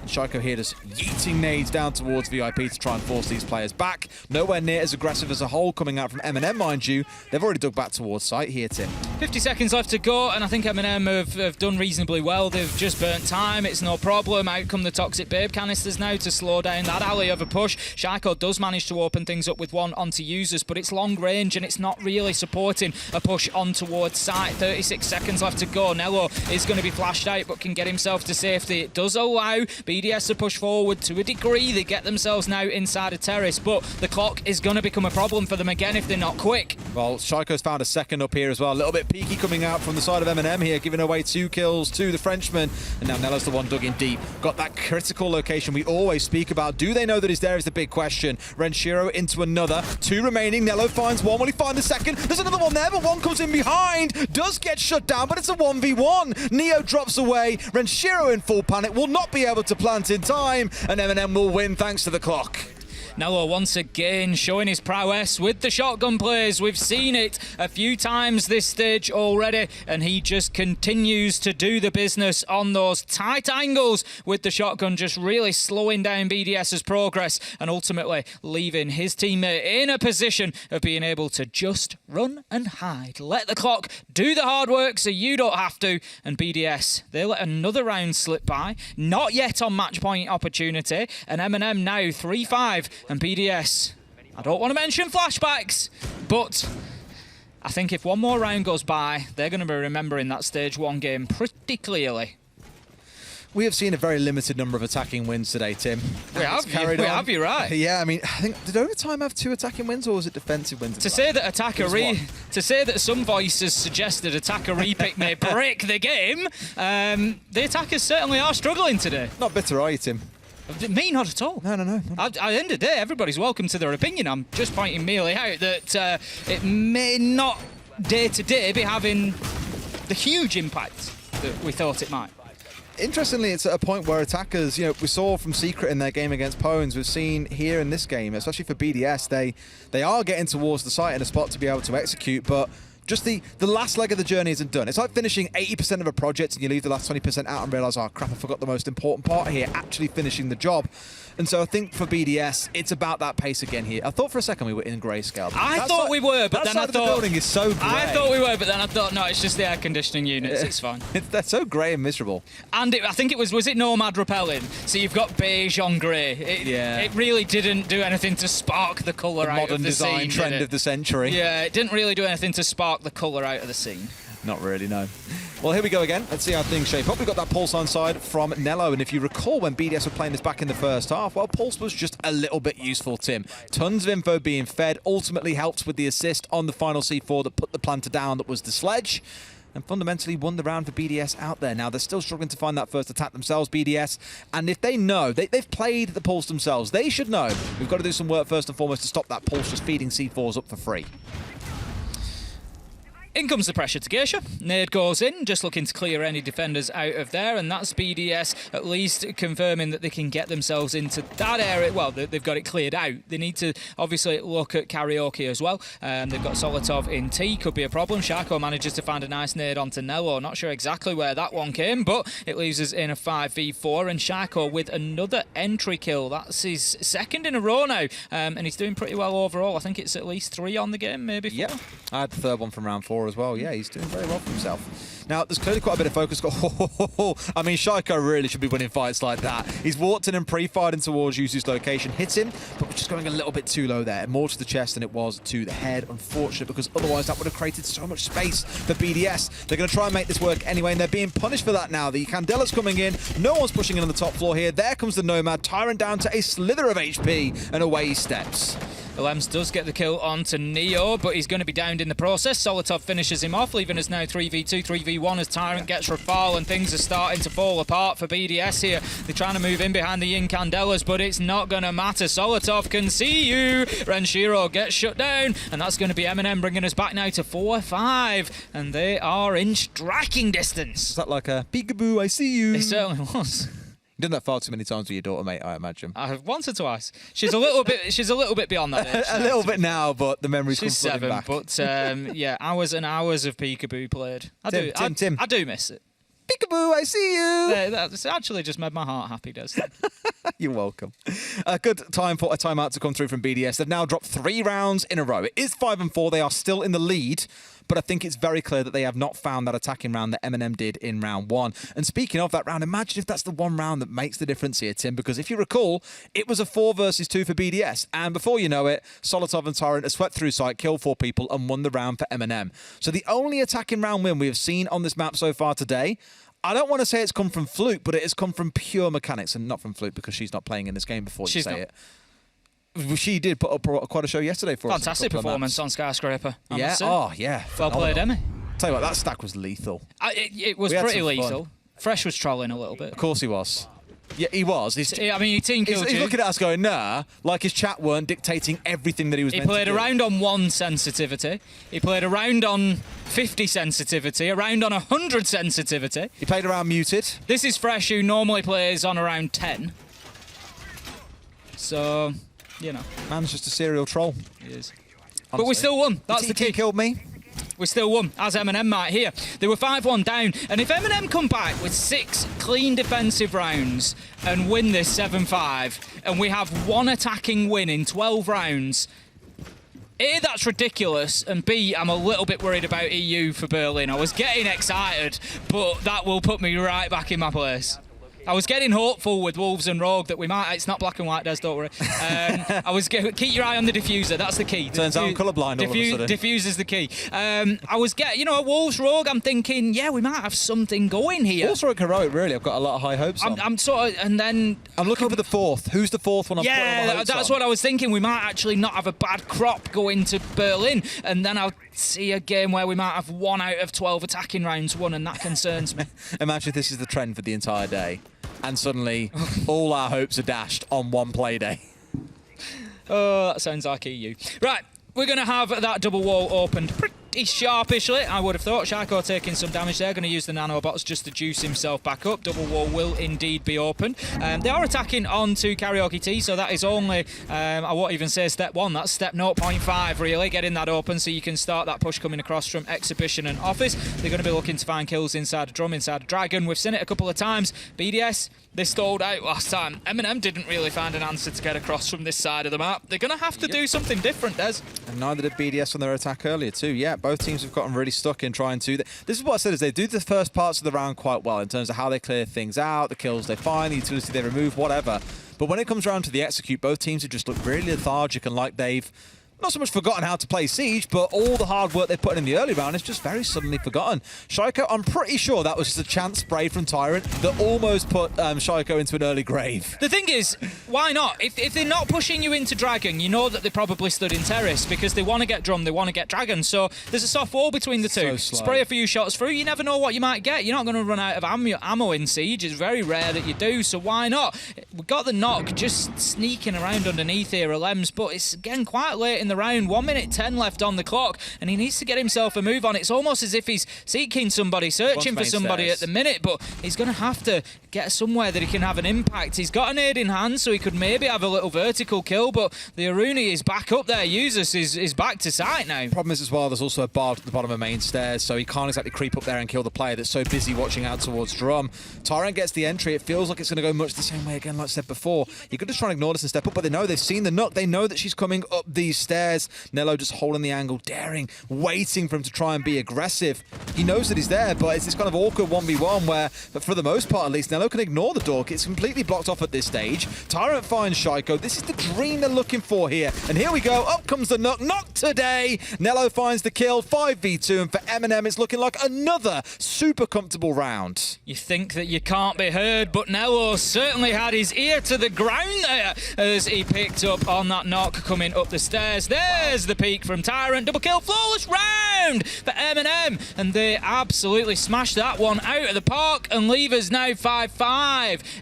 And Shaiko here just yeeting nades down towards VIP to try and force these players back. Nowhere near as aggressive as a whole coming out from MNM, mind you. They've already dug back towards site here, Tim. 50 seconds left to go, and I think MNM have done reasonably well. They've just burnt time. It's no problem. Out come the Toxic Babe canisters now to slow down that alley of a push. Shaiko does manage to open things up with 1 onto users, but it's long range, and it's not really supporting a push on towards site. 36 seconds left to go. Nello is going to be flashed out, but can get himself to safety. It does allow BDS to push forward to a degree. They get themselves now inside a terrace, but the clock is going to become a problem for them again if they're not quick. Well, Shaiko's found a second up here as well. A little bit peaky coming out from the side of MNM here, giving away 2 kills to the Frenchman. And now Nello's the one dug in deep. Got that critical location we always speak about. Do they know that he's there is the big question. Renshiro into another. 2 remaining. Nello finds 1. Will he find the second? There's another one there, but 1 comes in behind. Does get shut down, but it's a 1v1. Neo drops away. Renshiro in full panic will not be able to plant in time, and MNM will win thanks to the clock. Nello once again showing his prowess with the shotgun plays. We've seen it a few times this stage already, and he just continues to do the business on those tight angles with the shotgun, just really slowing down BDS's progress and ultimately leaving his teammate in a position of being able to just run and hide. Let the clock do the hard work so you don't have to, and BDS, they let another round slip by. Not yet on match point opportunity, and MNM now 3-5. And BDS, I don't want to mention flashbacks, but I think if one more round goes by, they're going to be remembering that stage 1 game pretty clearly. We have seen a very limited number of attacking wins today, Tim. We have, you're right. Yeah, I mean, I think, did Overtime have 2 attacking wins, or was it defensive wins? To say that some voices suggested attacker repick may break the game, the attackers certainly are struggling today. Not bitter, are you, Tim? Me, not at all. No. At the end of the day, everybody's welcome to their opinion. I'm just pointing merely out that it may not day-to-day be having the huge impact that we thought it might. Interestingly, it's at a point where attackers, we saw from Secret in their game against Pones, we've seen here in this game, especially for BDS, they are getting towards the site in a spot to be able to execute, but just the last leg of the journey isn't done. It's like finishing 80% of a project and you leave the last 20% out and realise, oh crap, I forgot the most important part here, actually finishing the job. And so I think for BDS, it's about that pace again here. I thought for a second we were in grayscale. I thought we were, but then I thought the building is so grey. I thought we were, but then I thought, no, it's just the air conditioning units. It's fine. That's so grey and miserable. And I think it was it Nomad repelling? So you've got beige on grey. It really didn't do anything to spark the colour out of the scene. Modern design trend of the century. Yeah, it didn't really do anything to spark the colour out of the scene. Not really, no. Well, here we go again. Let's see how things shape up. We've got that Pulse on side from Nello, and if you recall when BDS were playing this back in the first half, well, Pulse was just a little bit useful, Tim. Tons of info being fed, ultimately helped with the assist on the final C4 that put the planter down that was the sledge, and fundamentally won the round for BDS out there. Now, they're still struggling to find that first attack themselves, BDS, and if they know, they've played the Pulse themselves, they should know we've got to do some work first and foremost to stop that Pulse just feeding C4s up for free. In comes the pressure to Geisha. Nade goes in, just looking to clear any defenders out of there, and that's BDS at least confirming that they can get themselves into that area. Well, they've got it cleared out. They need to obviously look at Karaoke as well. They've got Solotov in T, could be a problem. Shako manages to find a nice nade onto Nello. Not sure exactly where that one came, but it leaves us in a 5v4, and Shako with another entry kill. That's his second in a row now, and he's doing pretty well overall. I think it's at least 3 on the game, maybe 4. Yeah, I had the third one from round 4 as well. Yeah, he's doing very well for himself. Now, there's clearly quite a bit of focus. I mean, Shiko really should be winning fights like that. He's walked in and pre-fired in towards Yusu's location, hits him, but we're just going a little bit too low there. More to the chest than it was to the head. Unfortunate, because otherwise that would have created so much space for BDS. They're going to try and make this work anyway, and they're being punished for that now. The Candela's coming in. No one's pushing in on the top floor here. There comes the Nomad. Tyrant down to a slither of HP, and away he steps. Lems does get the kill onto Neo, but he's going to be downed in the process. Solotov finishes him off, leaving us now 3v2, 3v1 as Tyrant gets Rafal, and things are starting to fall apart for BDS here. They're trying to move in behind the Yin Candelas, but it's not going to matter. Solotov can see you. Renshiro gets shut down, and that's going to be MNM bringing us back now to 4-5, and they are in striking distance. Is that like a peekaboo, I see you? It certainly was. You've done that far too many times with your daughter, mate, I imagine. Once or twice. She's a little bit beyond that age. A little bit now, but the memories come She's flooding 7, back. but yeah, hours and hours of peekaboo played. Tim. I do miss it. Peekaboo, I see you. That's actually just made my heart happy, Des. You're welcome. A good time for a timeout to come through from BDS. They've now dropped 3 rounds in a row. It is 5-4. They are still in the lead, but I think it's very clear that they have not found that attacking round that MNM did in round 1. And speaking of that round, imagine if that's the one round that makes the difference here, Tim, because if you recall, it was a 4 versus 2 for BDS. And before you know it, Solotov and Tyrant have swept through site, killed 4 people, and won the round for MNM. So the only attacking round win we have seen on this map so far today, I don't want to say it's come from Fluke, but it has come from pure mechanics, and not from Fluke because she's not playing in this game before you say it. She did put up quite a show yesterday for us. Fantastic performance on Skyscraper. Yeah, yeah. Well played, Emmy. Tell you what, that stack was lethal. It was pretty lethal. Fresh was trolling a little bit. Of course he was. Yeah, he was. He team killed you. He's looking at us going, nah, like his chat weren't dictating everything that he was meant to do. He played around on 1 sensitivity. He played around on 50 sensitivity, around on 100 sensitivity. He played around muted. This is Fresh, who normally plays on around 10. So, you know. Man's just a serial troll. He is. Honestly. But we still won. That's the key. He killed me. We still won, as MNM might here. They were 5-1 down, and if MNM come back with 6 clean defensive rounds and win this 7-5, and we have 1 attacking win in 12 rounds, A, that's ridiculous, and B, I'm a little bit worried about EU for Berlin. I was getting excited, but that will put me right back in my place. I was getting hopeful with Wolves and Rogue that we might. It's not black and white, Des, don't worry. Keep your eye on the diffuser. That's the key. Turns out I'm colourblind all of a sudden. Diffuser's the key. I was getting, Wolves Rogue. I'm thinking, yeah, we might have something going here. Wolves Rogue heroic, really. I've got a lot of high hopes. I'm sort of, and then I'm looking for the 4th. Who's the 4th one? That's what I was thinking. We might actually not have a bad crop going to Berlin, and then I'll see a game where we might have 1 out of 12 attacking rounds won, and that concerns me. Imagine if this is the trend for the entire day. And suddenly, all our hopes are dashed on one play day. Oh, that sounds like EU. Right, we're going to have that double wall opened pretty sharpishly. I would have thought. Shako taking some damage there. Going to use the nanobots just to juice himself back up. Double wall will indeed be open. They are attacking onto Karaoke T, so that is only, I won't even say step 1. That's step 0.5, really. Getting that open so you can start that push coming across from Exhibition and Office. They're going to be looking to find kills inside a Drum, inside a Dragon. We've seen it a couple of times. BDS, they stalled out last time. MNM didn't really find an answer to get across from this side of the map. They're going to have to do something different, Des. And neither did BDS on their attack earlier too. Yeah, both teams have gotten really stuck in trying to... This is what I said, is they do the first parts of the round quite well in terms of how they clear things out, the kills they find, the utility they remove, whatever. But when it comes around to the execute, both teams have just looked really lethargic and like they've not so much forgotten how to play Siege, but all the hard work they put in the early round is just very suddenly forgotten. Shaiko, I'm pretty sure that was just a chance spray from Tyrant that almost put Shaiko into an early grave. The thing is, why not? If they're not pushing you into Dragon, you know that they probably stood in Terrace because they want to get Drum, they want to get Dragon. So there's a soft wall between the two. So spray a few shots through, you never know what you might get. You're not going to run out of ammo in Siege. It's very rare that you do, so why not? We've got the knock just sneaking around underneath here, Lems, but it's again quite late in the round. 1 minute 10 left on the clock, and he needs to get himself a move on. It's almost as if he's seeking somebody, searching for somebody at the minute, but he's going to have to get somewhere that he can have an impact. He's got a nade in hand, so he could maybe have a little vertical kill, but the Aruni is back up there. Usus is back to sight now. Problem is as well, there's also a bar at the bottom of main stairs, so he can't exactly creep up there and kill the player that's so busy watching out towards Drum. Tyrant gets the entry. It feels like it's going to go much the same way again, like I said before. You could just try and ignore this and step up, but they know they've seen the knock. They know that she's coming up these stairs. Nello just holding the angle, daring, waiting for him to try and be aggressive. He knows that he's there, but it's this kind of awkward 1v1 where, but for the most part at least, Nello can ignore the door. It's completely blocked off at this stage. Tyrant finds Shaiko. This is the dream they're looking for here. And here we go. Up comes the knock. Knock today. Nello finds the kill. 5v2. And for MNM, it's looking like another super comfortable round. You think that you can't be heard, but Nello certainly had his ear to the ground there as he picked up on that knock coming up the stairs. There's the peak from Tyrant. Double kill, flawless round for MNM. And they absolutely smashed that one out of the park and leave us now 5-5.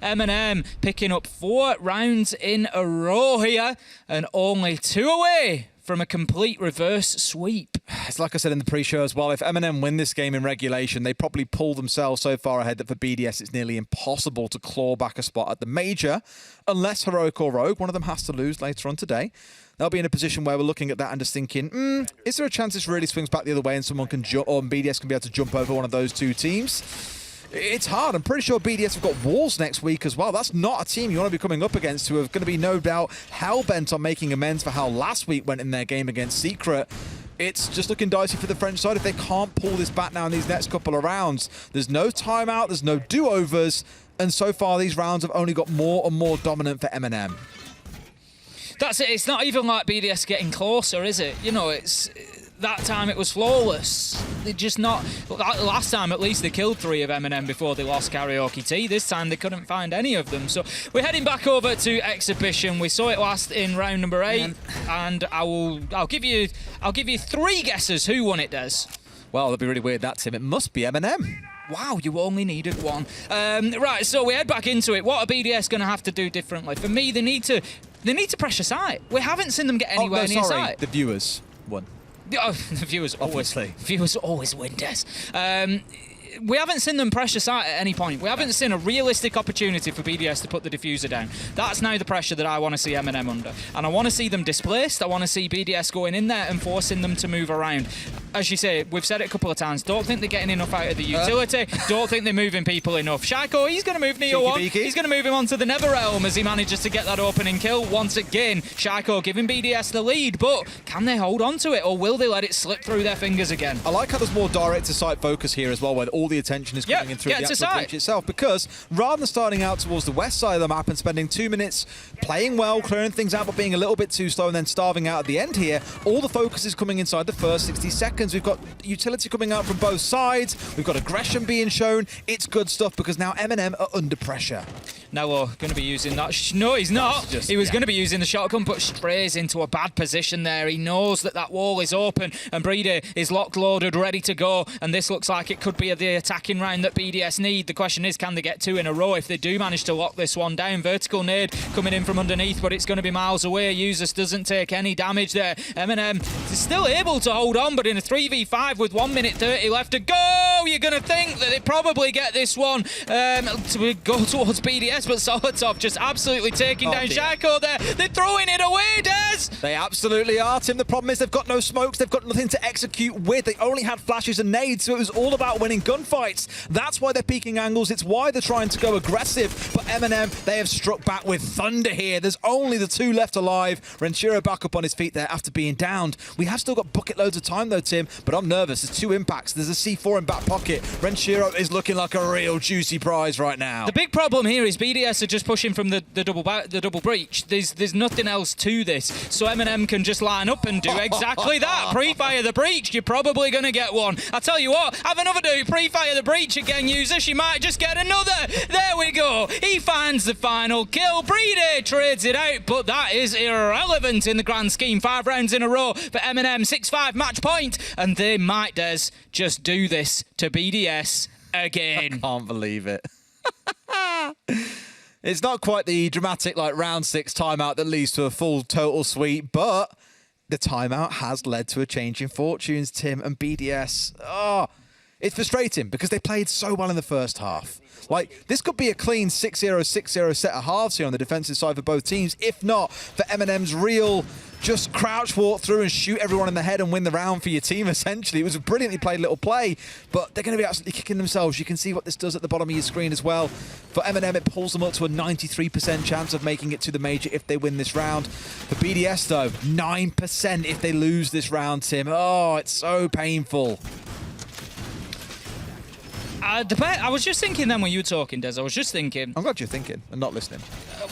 MNM picking up 4 rounds in a row here and only 2 away from a complete reverse sweep. It's like I said in the pre-show as well, if MNM win this game in regulation, they probably pull themselves so far ahead that for BDS it's nearly impossible to claw back a spot at the major, unless Heroic or Rogue, one of them has to lose later on today. They'll be in a position where we're looking at that and just thinking, is there a chance this really swings back the other way and someone can jump, or BDS can be able to jump over one of those two teams? It's hard. I'm pretty sure BDS have got Walls next week as well. That's not a team you want to be coming up against who are going to be no doubt hell-bent on making amends for how last week went in their game against Secret. It's just looking dicey for the French side if they can't pull this back now in these next couple of rounds. There's no timeout, there's no do-overs, and so far these rounds have only got more and more dominant for MNM. That's it. It's not even like BDS getting closer, is it? You know, it's... That time it was flawless. They just not... Last time, at least, they killed 3 of MNM before they lost Karaoke Tea. This time, they couldn't find any of them. So we're heading back over to Exhibition. We saw it last in round number 8, and I'll give you 3 guesses who won it, Des. Well, that'd be really weird, that, Tim. It must be MNM. Wow, you only needed 1. Right, so we head back into it. What are BDS going to have to do differently? For me, they need to pressure site. We haven't seen them get anywhere near site. The viewers won. Oh, the viewers always win, Des. We haven't seen them pressure site at any point. We haven't seen a realistic opportunity for BDS to put the diffuser down. That's now the pressure that I want to see MNM under. And I want to see them displaced. I want to see BDS going in there and forcing them to move around. As you say, we've said it a couple of times, don't think they're getting enough out of the utility. Don't think they're moving people enough. Shaiko, he's going to move Neo 1. He's going to move him onto the Netherrealm as he manages to get that opening kill once again. Shaiko giving BDS the lead, but can they hold on to it, or will they let it slip through their fingers again? I like how there's more direct-to-site focus here as well, where all the attention is coming in through the actual breach itself, because rather than starting out towards the west side of the map and spending 2 minutes playing well, clearing things out, but being a little bit too slow and then starving out at the end here, all the focus is coming inside the first 60 seconds. We've got utility coming out from both sides. We've got aggression being shown. It's good stuff because now MNM are under pressure. Nello going to be using that. No, he's not. He was going to be using the shotgun, but strays into a bad position there. He knows that that wall is open, and Playday is locked, loaded, ready to go. And this looks like it could be the attacking round that BDS need. The question is, can they get 2 in a row if they do manage to lock this one down? Vertical nade coming in from underneath, but it's going to be miles away. Usus doesn't take any damage there. MNM is still able to hold on, but in a 3v5 with 1 minute 30 left to go, you're going to think that they probably get this one to go towards BDS, but Solotov just absolutely taking down Shaiko there. They're throwing it away, Des! They absolutely are, Tim. The problem is they've got no smokes. They've got nothing to execute with. They only had flashes and nades, so it was all about winning gunfights. That's why they're peaking angles. It's why they're trying to go aggressive. But MNM, they have struck back with thunder here. There's only the 2 left alive. Renshiro back up on his feet there after being downed. We have still got bucket loads of time though, Tim, but I'm nervous. There's 2 impacts. There's a C4 in back pocket. Renshiro is looking like a real juicy prize right now. The big problem here is BDS BDS are just pushing from the double breach. There's nothing else to this. So MNM can just line up and do exactly that. Pre-fire the breach. You're probably going to get one. I tell you what, have another dude pre-fire the breach again, user. She might just get another. There we go. He finds the final kill. Playday trades it out, but that is irrelevant in the grand scheme. 5 rounds in a row for MNM. 6-5 match point, and they might, Des, just do this to BDS again. I can't believe it. It's not quite the dramatic like round 6 timeout that leads to a full total sweep, but the timeout has led to a change in fortunes, Tim, and BDS. Oh, it's frustrating because they played so well in the first half. Like, this could be a clean 6-0, 6-0 set of halves here on the defensive side for both teams, if not for MNM's real just crouch walk through and shoot everyone in the head and win the round for your team, essentially. It was a brilliantly played little play, but they're going to be absolutely kicking themselves. You can see what this does at the bottom of your screen as well. For MNM, it pulls them up to a 93% chance of making it to the major if they win this round. For BDS, though, 9% if they lose this round, Tim. Oh, it's so painful. I was just thinking then when you were talking, Des, I was just thinking... I'm glad you're thinking and not listening.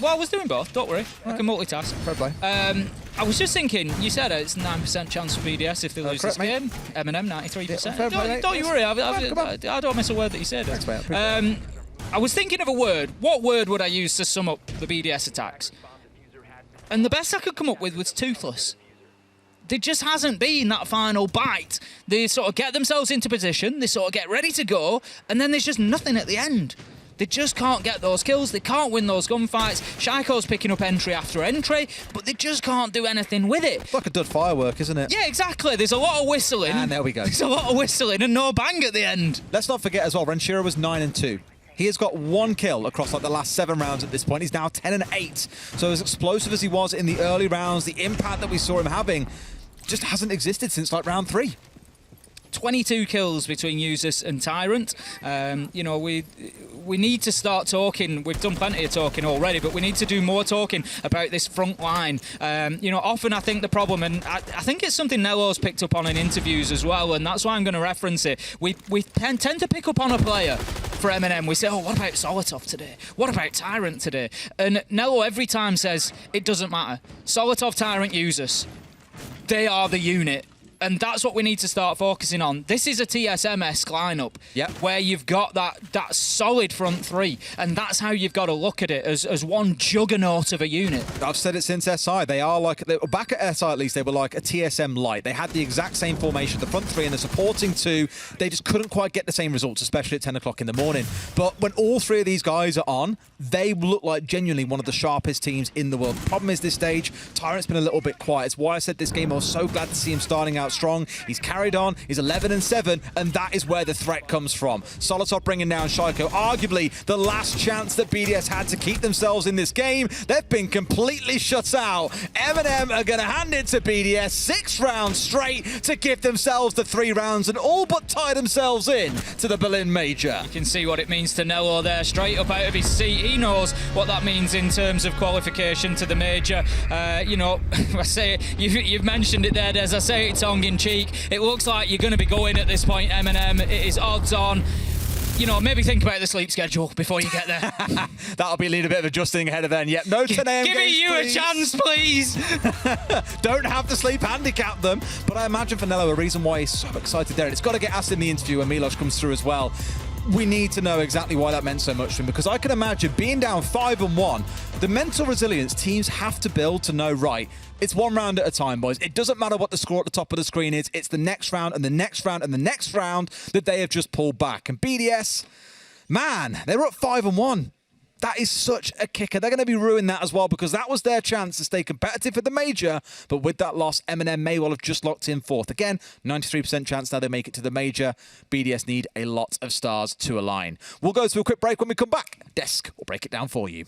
Well, I was doing both, don't worry. I can multitask. Fair play. I was just thinking, you said it's 9% chance for BDS if they lose correct, this game. MNM, 93%. Fair play, Don't you worry, I don't miss a word that you said. Thanks, mate. I was thinking of a word. What word would I use to sum up the BDS attacks? And the best I could come up with was toothless. There just hasn't been that final bite. They sort of get themselves into position, they sort of get ready to go, and then there's just nothing at the end. They just can't get those kills, they can't win those gunfights. Shaiko's picking up entry after entry, but they just can't do anything with it. It's like a dud firework, isn't it? Yeah, exactly. There's a lot of whistling. And there we go. There's a lot of whistling and no bang at the end. Let's not forget as well, Renshiro was 9-2. He has got 1 kill across like the last 7 rounds at this point. He's now 10-8. So as explosive as he was in the early rounds, the impact that we saw him having just hasn't existed since like round 3. 22 kills between Usus and Tyrant. You know, we need to start talking. We've done plenty of talking already, but we need to do more talking about this front line. You know, often I think the problem, and I think it's something Nello's picked up on in interviews as well, and that's why I'm going to reference it. We tend to pick up on a player for MNM. We say, oh, what about Solotov today? What about Tyrant today? And Nello every time says, it doesn't matter. Solotov, Tyrant, Usus. They are the unit. And that's what we need to start focusing on. This is a TSM-esque lineup where you've got that solid front 3, and that's how you've got to look at it, as one juggernaut of a unit. I've said it since SI. They are like, back at SI at least, they were like a TSM light. They had the exact same formation, the front 3 and the supporting 2. They just couldn't quite get the same results, especially at 10 o'clock in the morning. But when all 3 of these guys are on, they look like genuinely one of the sharpest teams in the world. The problem is this stage, Tyrant's been a little bit quiet. It's why I said this game I was so glad to see him starting out strong. He's carried on, he's 11-7, and that is where the threat comes from. Solotov bringing down Shaiko, arguably the last chance that BDS had to keep themselves in this game. They've been completely shut out. MNM are going to hand it to BDS 6 rounds straight to give themselves the 3 rounds and all but tie themselves in to the Berlin Major. You can see what it means to Nello there, straight up out of his seat. He knows what that means in terms of qualification to the Major. You know, I say it, you've mentioned it there, Des. I say it tongue in cheek. It looks like you're going to be going at this point, MNM. It is odds on. You know, maybe think about the sleep schedule before you get there. That'll be a little bit of adjusting ahead of then. Yep, no 10 a.m. Give games, you please. a chance, please. Don't have to sleep handicap them. But I imagine for Nello, a reason why he's so excited there, and it's got to get asked in the interview when Milos comes through as well. We need to know exactly why that meant so much to him, because I can imagine being down 5-1, the mental resilience teams have to build to know, right, it's 1 round at a time, boys. It doesn't matter what the score at the top of the screen is. It's the next round and the next round and the next round that they have just pulled back. And BDS, man, they were up 5-1. That is such a kicker. They're going to be ruining that as well, because that was their chance to stay competitive for the Major. But with that loss, MNM may well have just locked in 4th. Again, 93% chance now they make it to the Major. BDS need a lot of stars to align. We'll go to a quick break. When we come back, Desk will break it down for you.